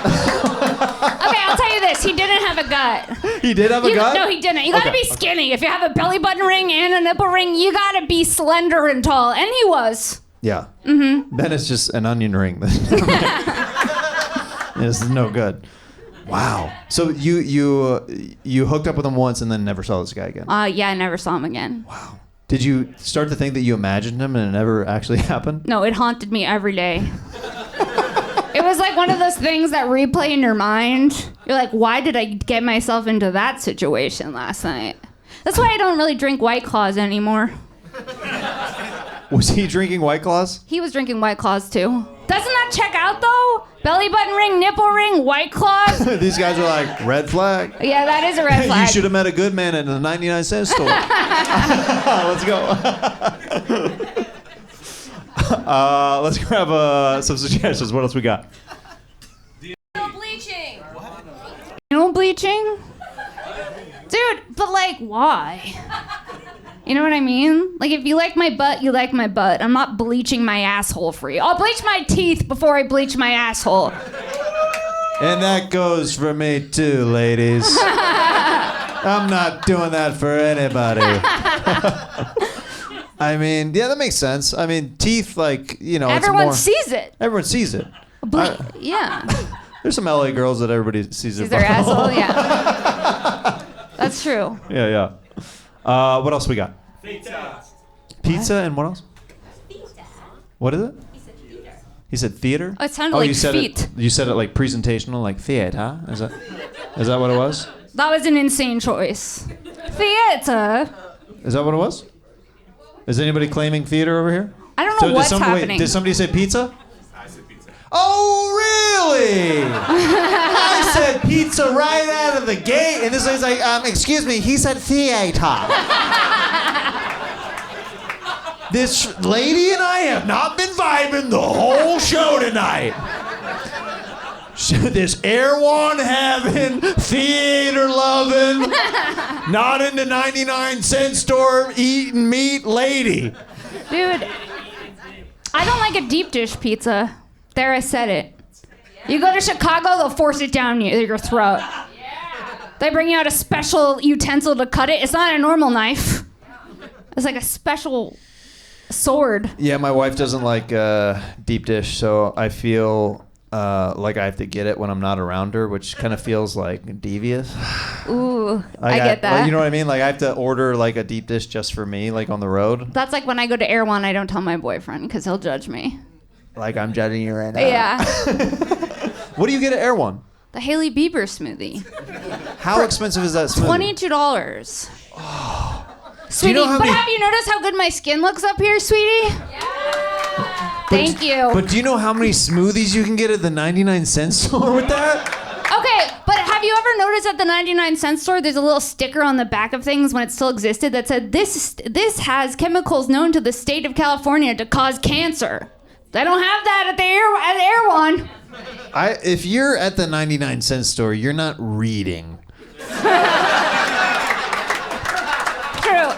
Okay, I'll tell you this. He didn't have a gut. He did have a gut? No, he didn't. You gotta be skinny. If you have a belly button ring and a nipple ring, you gotta be slender and tall. And he was. Yeah. Mm-hmm. Then it's just an onion ring. This is no good. Wow. So you hooked up with him once and then never saw this guy again. Yeah, I never saw him again. Wow. Did you start to think that you imagined him and it never actually happened? No, it haunted me every day. It was like one of those things that replay in your mind. You're like, why did I get myself into that situation last night? That's why I don't really drink White Claws anymore. Was he drinking White Claws? He was drinking White Claws too. Doesn't that check out though? Belly button ring, nipple ring, White Claws. These guys are like, red flag. Yeah, that is a red flag. You should have met a good man at the 99-cent store. Let's go. Let's grab some suggestions. What else we got? Bleaching. Anal bleaching? Dude, but like, why? You know what I mean? Like, if you like my butt, you like my butt. I'm not bleaching my asshole for you. I'll bleach my teeth before I bleach my asshole. And that goes for me too, ladies. I'm not doing that for anybody. I mean, yeah, that makes sense. I mean, teeth, like, you know, Everyone it's sees it. Everyone sees it. Yeah. There's some LA girls that everybody sees Their asshole, yeah. That's true. Yeah. What else we got? Pizza and what else? What is it? He said theater. Oh, it sounded like you said feet. You said it like presentational, like theater. Is that what it was? That was an insane choice. Theater. Is that what it was? Is anybody claiming theater over here? I don't know what's happening. Did somebody say pizza? I said pizza. Oh, really? I said pizza right out of the gate, and this lady's like, excuse me, he said theater. This lady and I have not been vibing the whole show tonight. This Erewhon having, theater loving, not in the 99-cent store eating meat lady. Dude, I don't like a deep dish pizza. There, I said it. You go to Chicago, they'll force it down your throat. They bring you out a special utensil to cut it. It's not a normal knife. It's like a special sword. Yeah, my wife doesn't like deep dish, so I feel like I have to get it when I'm not around her, which kind of feels like devious. Ooh, I get that. Like, you know what I mean? Like I have to order like a deep dish just for me, like on the road. That's like when I go to Erewhon, I don't tell my boyfriend because he'll judge me. Like I'm judging you right now. Yeah. What do you get at Erewhon? The Hailey Bieber smoothie. How expensive is that smoothie? $22. Oh. Sweetie, Do you know but have you noticed how good my skin looks up here, sweetie? Yeah. Thank you. But do you know how many smoothies you can get at the 99-cent store with that? Okay, but have you ever noticed at the 99-cent store there's a little sticker on the back of things when it still existed that said this has chemicals known to the state of California to cause cancer. They don't have that at the Erewhon. If you're at the 99-cent store, you're not reading.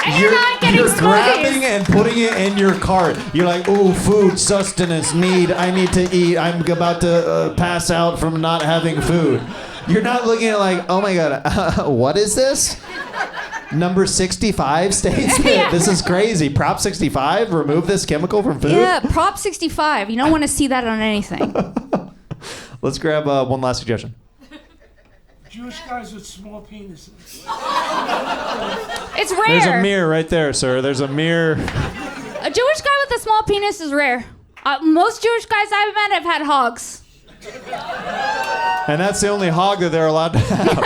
And you're not getting You're smoothies. grabbing and putting it in your cart. You're like, oh, food, sustenance, need. I need to eat. I'm about to pass out from not having food. You're not looking at like, oh my God, what is this? Number 65 states Yeah. This is crazy. Prop 65, remove this chemical from food? Yeah, Prop 65. You don't want to see that on anything. Let's grab one last suggestion. Jewish guys with small penises. It's rare. There's a mirror right there, sir. There's a mirror. A Jewish guy with a small penis is rare. Most Jewish guys I've met have had hogs. And that's the only hog that they're allowed to have.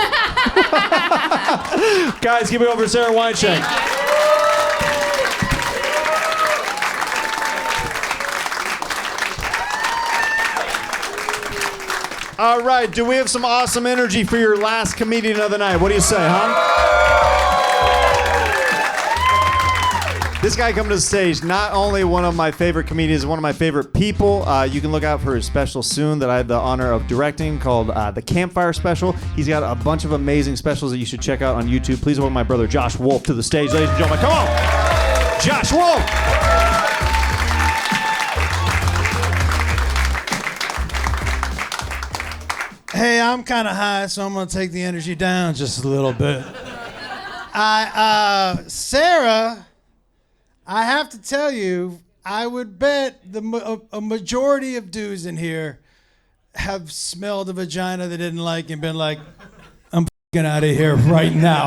Guys, give it over to Sara Weinshenk. All right, do we have some awesome energy for your last comedian of the night? What do you say, huh? This guy coming to the stage, not only one of my favorite comedians, one of my favorite people. You can look out for his special soon that I had the honor of directing called the Campfire Special. He's got a bunch of amazing specials that you should check out on YouTube. Please welcome my brother Josh Wolf to the stage, ladies and gentlemen. Come on! Josh Wolf! Hey, I'm kind of high, so I'm going to take the energy down just a little bit. Sarah, I have to tell you, I would bet a majority of dudes in here have smelled a vagina they didn't like and been like, I'm fucking out of here right now.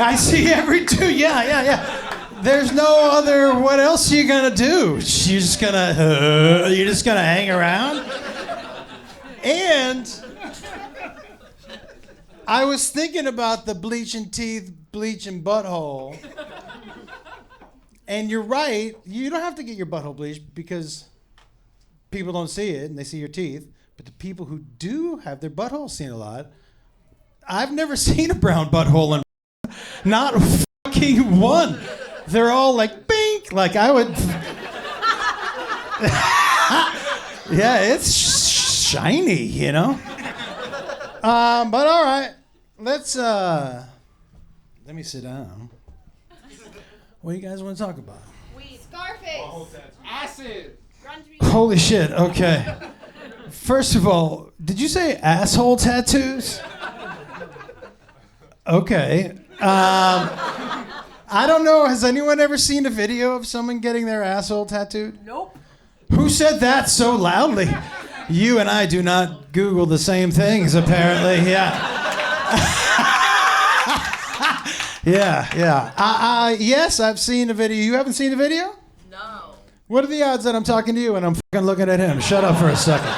I see every dude. Yeah. There's no other. What else are you gonna do? You're just gonna hang around. And I was thinking about the bleaching teeth, bleaching butthole. And you're right. You don't have to get your butthole bleached because people don't see it and they see your teeth. But the people who do have their butthole seen a lot, I've never seen a brown butthole in not fucking one. They're all like, bink, like I would. Yeah, it's shiny, you know? But all right, let me sit down. What do you guys want to talk about? Weed. Scarface. Acid. Holy shit, okay. First of all, did you say asshole tattoos? Okay. I don't know, has anyone ever seen a video of someone getting their asshole tattooed? Nope. Who said that so loudly? You and I do not Google the same things, apparently. Yeah. Yeah. Yes, I've seen a video. You haven't seen the video? No. What are the odds that I'm talking to you and I'm fucking looking at him? Shut up for a second.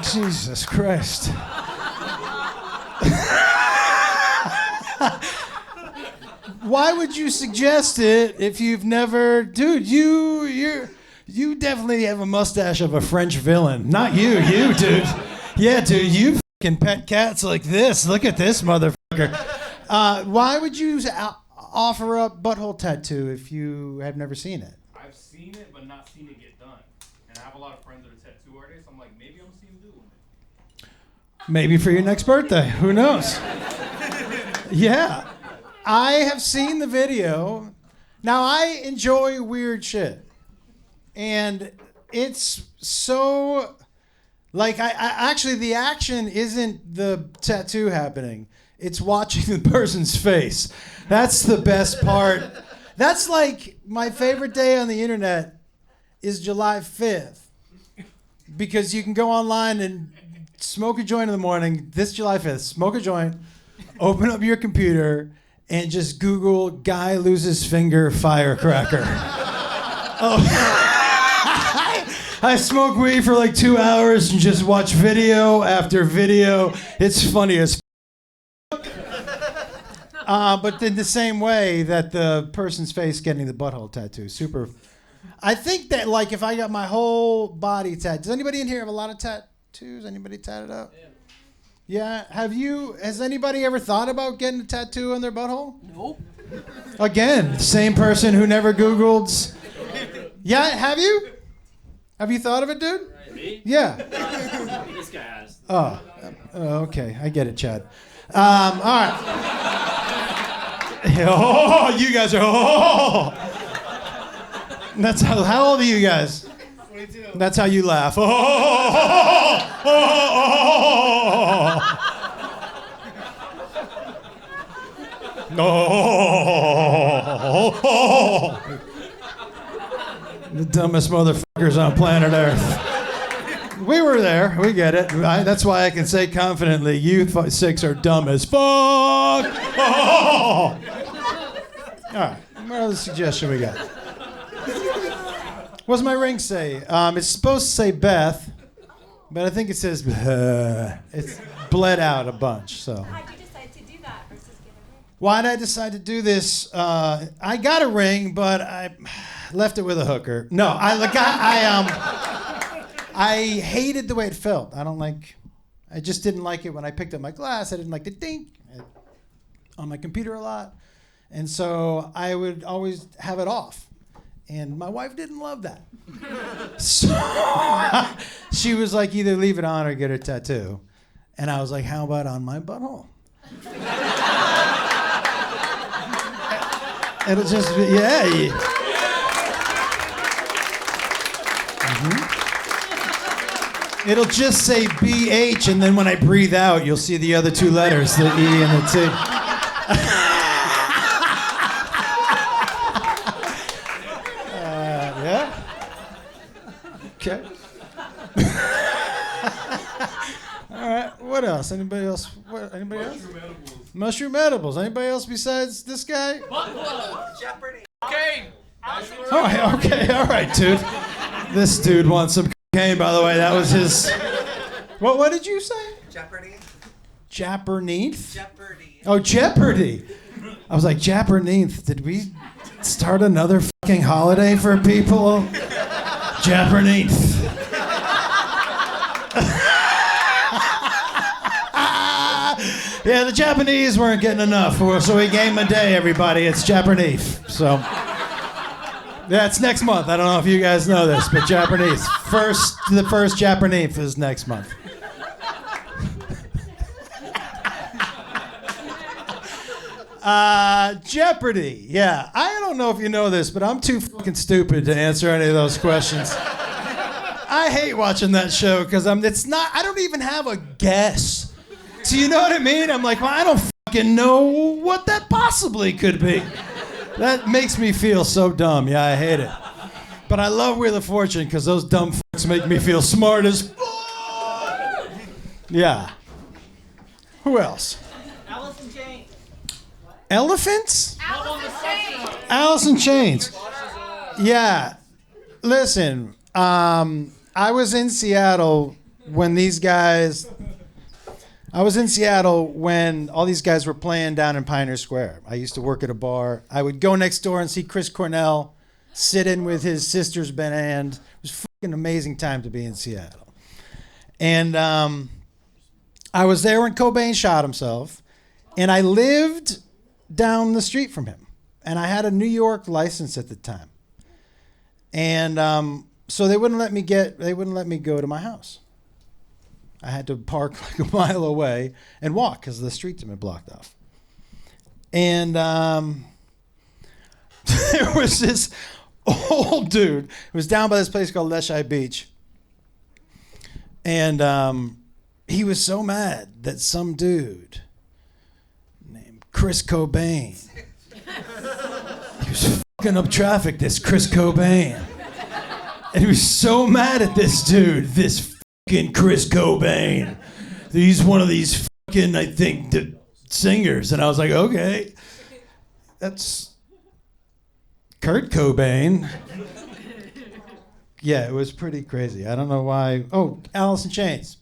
Jesus Christ. Why would you suggest it if you've never... Dude, you definitely have a mustache of a French villain. Not you, dude. Yeah, dude, you fucking pet cats like this. Look at this motherfucker. Why would you offer up butthole tattoo if you have never seen it? I've seen it, but not seen it get done. And I have a lot of friends that are tattoo artists. I'm like, maybe I'm seeing do one. Maybe for your next birthday. Who knows? Yeah. I have seen the video. Now, I enjoy weird shit. And it's so... Like, I actually, the action isn't the tattoo happening. It's watching the person's face. That's the best part. That's like my favorite day on the internet is July 5th. Because you can go online and smoke a joint in the morning, this July 5th, smoke a joint, open up your computer, and just Google guy loses finger firecracker. Oh. I smoke weed for like 2 hours and just watch video after video. It's funny as but in the same way that the person's face getting the butthole tattoo, super. I think that like if I got my whole body tattooed. Does anybody in here have a lot of tattoos? Anybody tatted up? Yeah. Has anybody ever thought about getting a tattoo on their butthole? Nope. Again, same person who never Googled. Yeah, have you? Have you thought of it, dude? Me? Yeah. This guy has. Oh, okay. I get it, Chad. All right. Oh, you guys are. Oh. That's how old are you guys? 22. That's how you laugh. Oh. No. The dumbest motherfuckers on planet Earth. We were there. We get it. That's why I can say confidently, you six are dumb as fuck. Oh! All right. What other suggestion we got? What does my ring say? It's supposed to say Beth, but I think it says it's bled out a bunch. So. How'd you decide to do that versus get a ring? Why did I decide to do this? I got a ring, but I left it with a hooker. No, I hated the way it felt. I just didn't like it when I picked up my glass. I didn't like the dink on my computer a lot. And so I would always have it off. And my wife didn't love that. So she was like, either leave it on or get a tattoo. And I was like, how about on my butthole? It'll just be, yeah. Mm-hmm. It'll just say BH, and then when I breathe out, you'll see the other two letters, the E and the T. Yeah. Okay. All right. What else? Anybody else? Anybody else? Mushroom edibles. Anybody else besides this guy? Jeopardy. Okay. All right. Okay. All right, dude. This dude wants some cocaine. By the way, that was his. What did you say? Jeopardy. Japanese? Jeopardy. Oh, Jeopardy. I was like, Japanese. Did we start another fucking holiday for people? Japanese. Yeah, the Japanese weren't getting enough, so we gave them a day, everybody. It's Japanese. So, yeah, it's next month. I don't know if you guys know this, but Japanese. The first Japanese is next month. Jeopardy. Yeah, I don't know if you know this, but I'm too fucking stupid to answer any of those questions. I hate watching that show because I don't even have a guess. So you know what I mean? I'm like, well, I don't fucking know what that possibly could be. That makes me feel so dumb. Yeah, I hate it. But I love Wheel of Fortune because those dumb fucks make me feel smart as fuck. Yeah. Who else? Alice in Chains. Elephants? Alice in Chains. Alice in Chains. Yeah. Listen, I was in Seattle when all these guys were playing down in Pioneer Square. I used to work at a bar. I would go next door and see Chris Cornell sit in with his sister's band. It was a fucking amazing time to be in Seattle. And I was there when Cobain shot himself, and I lived down the street from him. And I had a New York license at the time. And so they wouldn't let me go to my house. I had to park like a mile away and walk because the streets had been blocked off. And there was this old dude who was down by this place called Leshai Beach. And he was so mad that some dude named Chris Cobain, he was fucking up traffic, this Chris Cobain. And he was so mad at this dude, this fucking Chris Cobain. He's one of these fucking, I think, singers. And I was like, okay, that's Kurt Cobain. Yeah, it was pretty crazy. I don't know why. Oh, Alice in Chains.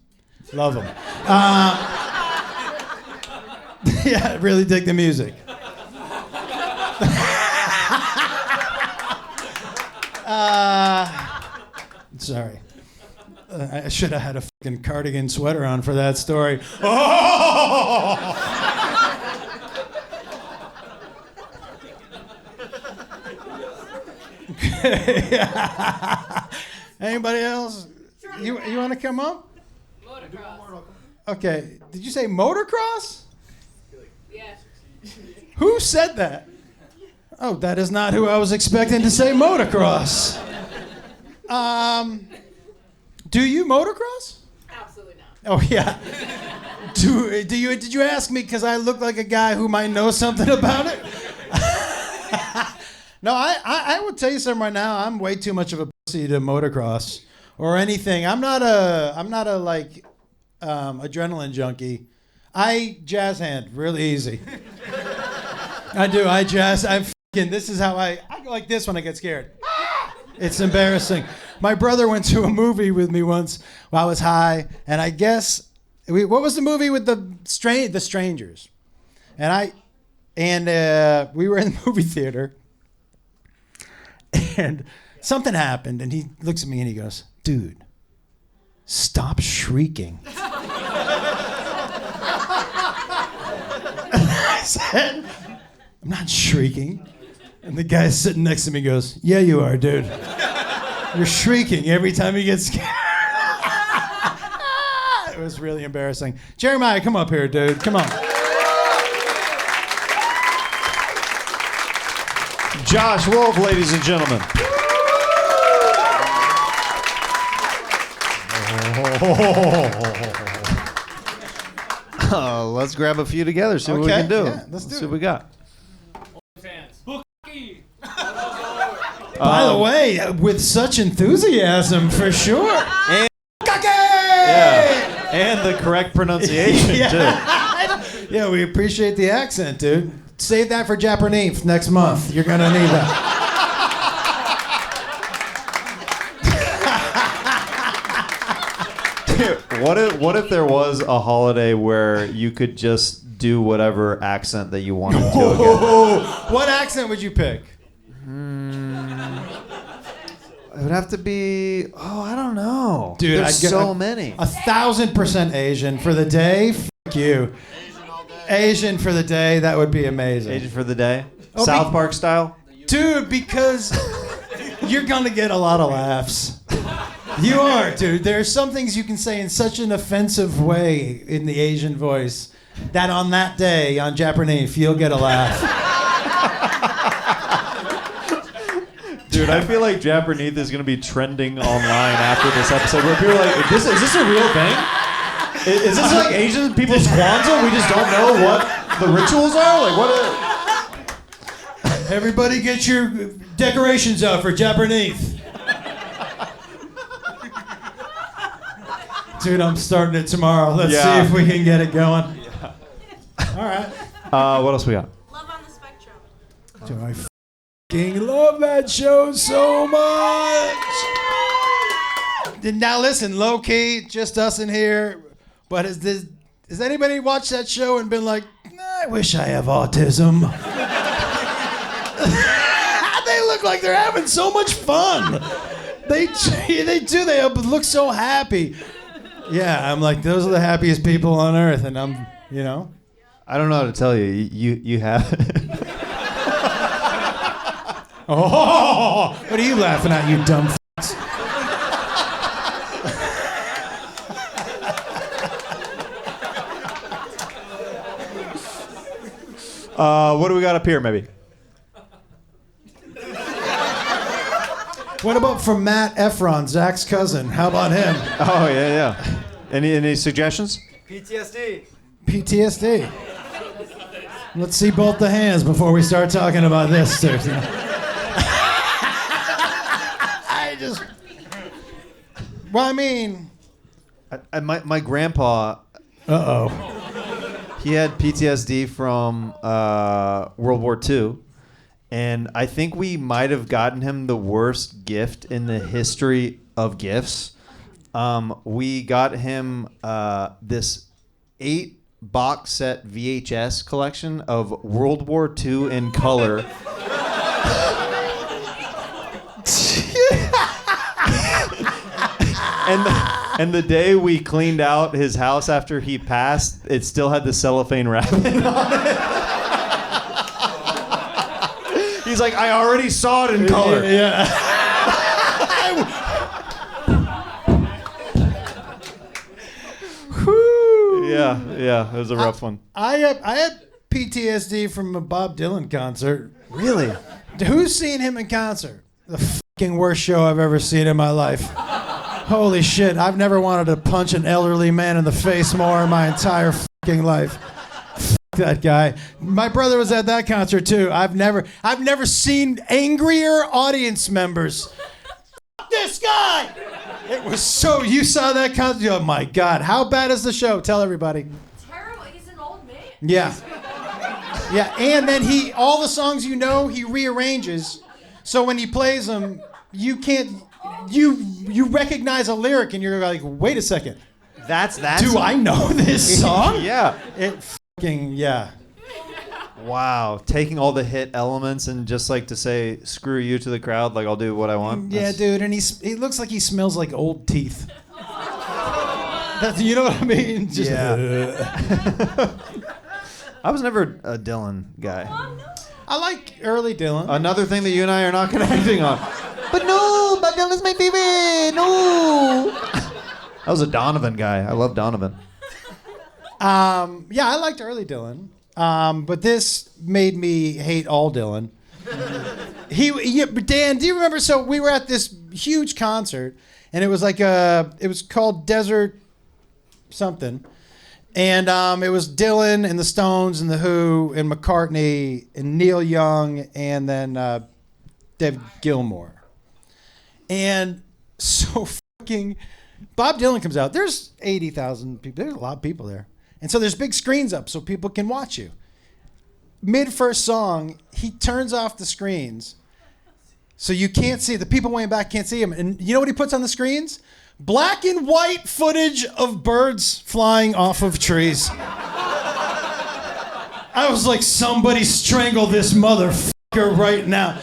Love them. Yeah, I really dig the music. Sorry. I should have had a fucking cardigan sweater on for that story. Oh! Anybody else? You want to come up? Motocross. Okay. Did you say motocross? Yes. Who said that? Oh, that is not who I was expecting to say motocross. Do you motocross? Absolutely not. Oh yeah. Did you ask me because I look like a guy who might know something about it? No, I will tell you something right now. I'm way too much of a pussy to motocross or anything. I'm not a like adrenaline junkie. I jazz hand really easy. I do. I jazz. This is how I go like this when I get scared. It's embarrassing. My brother went to a movie with me once while I was high, and I guess what was the movie with the strangers? And we were in the movie theater, and something happened, and he looks at me and he goes, "Dude, stop shrieking." I said, "I'm not shrieking." And the guy sitting next to me goes, "Yeah, you are, dude. You're shrieking every time you get scared." It was really embarrassing. Jeremiah, come up here, dude. Come on. Josh Wolf, ladies and gentlemen. Let's grab a few together, see what we can do. Yeah, let's do see it. what we got. By the way, with such enthusiasm, for sure. And, yeah. And the correct pronunciation, too. Yeah, we appreciate the accent, dude. Save that for Japanese next month. You're going to need that. What if there was a holiday where you could just do whatever accent that you wanted to again? What accent would you pick? It would have to be. Oh, I don't know. Dude, there's so many. 1,000% Asian for the day. Fuck you. Asian for the day. That would be amazing. Asian for the day. South Park style. Dude, because you're gonna get a lot of laughs. You are, dude. There are some things you can say in such an offensive way in the Asian voice that on that day, on Japanese, you'll get a laugh. Dude, I feel like Japanese is going to be trending online after this episode where people are like, is this a real thing? Is this like Asian people's Kwanzaa? We just don't know what the rituals are? Like, what? Everybody get your decorations out for Japanese. Dude, I'm starting it tomorrow. Let's see if we can get it going. Yeah. All right. What else we got? Love on the Spectrum. Do I fucking love that show so much? Now listen, low key, just us in here. But has anybody watched that show and been like, I wish I have autism? They look like they're having so much fun. They do. They look so happy. Yeah, I'm like, those are the happiest people on earth, and I'm, you know. I don't know how to tell you. You have. Oh, what are you laughing at, you dumb f***s? What do we got up here, maybe? What about from Matt Efron, Zach's cousin? How about him? Oh, yeah. Any suggestions? PTSD. PTSD. Let's see both the hands before we start talking about this. I mean... My grandpa... Uh-oh. He had PTSD from World War II. And I think we might have gotten him the worst gift in the history of gifts. We got him this 8-box set VHS collection of World War II in color. And the day we cleaned out his house after he passed, it still had the cellophane wrapping on it. He's like, I already saw it in color. Yeah. Yeah, it was a rough one. I had PTSD from a Bob Dylan concert. Really? Who's seen him in concert? The fucking worst show I've ever seen in my life. Holy shit, I've never wanted to punch an elderly man in the face more in my entire fucking life. That guy. My brother was at that concert too. I've never seen angrier audience members. This guy! It was so, you saw that concert? Oh my God, how bad is the show? Tell everybody. Terrible, he's an old man. Yeah. Yeah, and then all the songs you know, he rearranges. So when he plays them, you can't, you recognize a lyric and you're like, wait a second. That's Do I know this song? Yeah. Yeah. Wow. Taking all the hit elements and just like to say, screw you to the crowd, like I'll do what I want. Yeah, dude, and he looks like he smells like old teeth. You know what I mean? Just, yeah. I was never a Dylan guy. I like early Dylan. Another thing that you and I are not connecting on. But no, Bob Dylan's my favorite. No. I was a Donovan guy. I love Donovan. Yeah, I liked early Dylan. But this made me hate all Dylan. Dan, do you remember? So we were at this huge concert, and it was like it was called Desert something, and it was Dylan and the Stones and the Who and McCartney and Neil Young and then Dave Gilmour. And so fucking Bob Dylan comes out. There's 80,000 people. There's a lot of people there. And so there's big screens up so people can watch you. Mid first song, he turns off the screens so you can't see. The people way back can't see him. And you know what he puts on the screens? Black and white footage of birds flying off of trees. I was like, somebody strangle this motherfucker right now.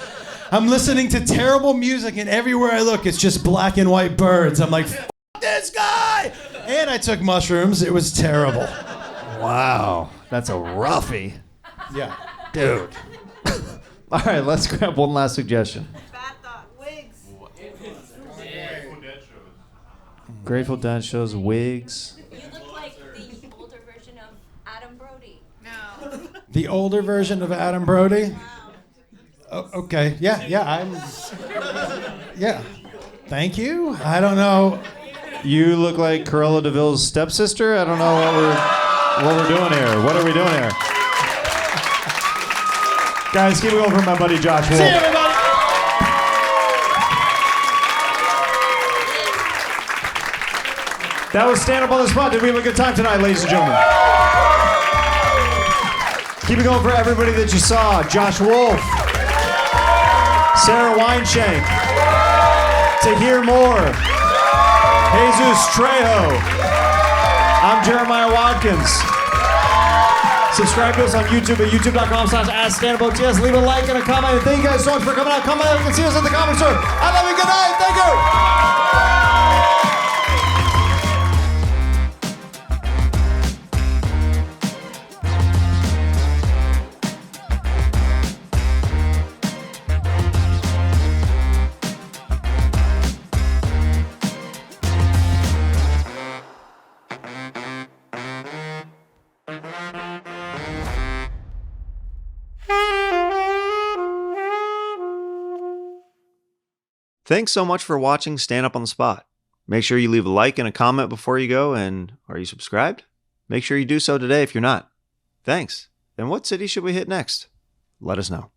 I'm listening to terrible music, and everywhere I look, it's just black and white birds. I'm like, fuck this guy! And I took mushrooms. It was terrible. Wow, that's a roughie. Yeah. Dude. All right, let's grab one last suggestion. Bad thought. Wigs. Grateful Dead shows wigs. You look like the older version of Adam Brody. No. The older version of Adam Brody? Oh, okay. Yeah. Yeah. Thank you. I don't know. You look like Cruella de Vil's stepsister. I don't know what we're doing here. What are we doing here? Guys, keep it going for my buddy Josh Wolf. See you, everybody. That was Stand Up on the Spot. Did we have a good time tonight, ladies and gentlemen? Keep it going for everybody that you saw. Josh Wolf, Sara Weinshenk, Tahir Moore, Jesus Trejo. I'm Jeremiah Watkins. Subscribe to us on YouTube at youtube.com/AskStandUpOTS. Leave a like and a comment. And thank you guys so much for coming out. Come out and see us in the comedy store. I love you. Good night. Thank you. Thanks so much for watching Stand Up on the Spot. Make sure you leave a like and a comment before you go, and are you subscribed? Make sure you do so today if you're not. Thanks. And what city should we hit next? Let us know.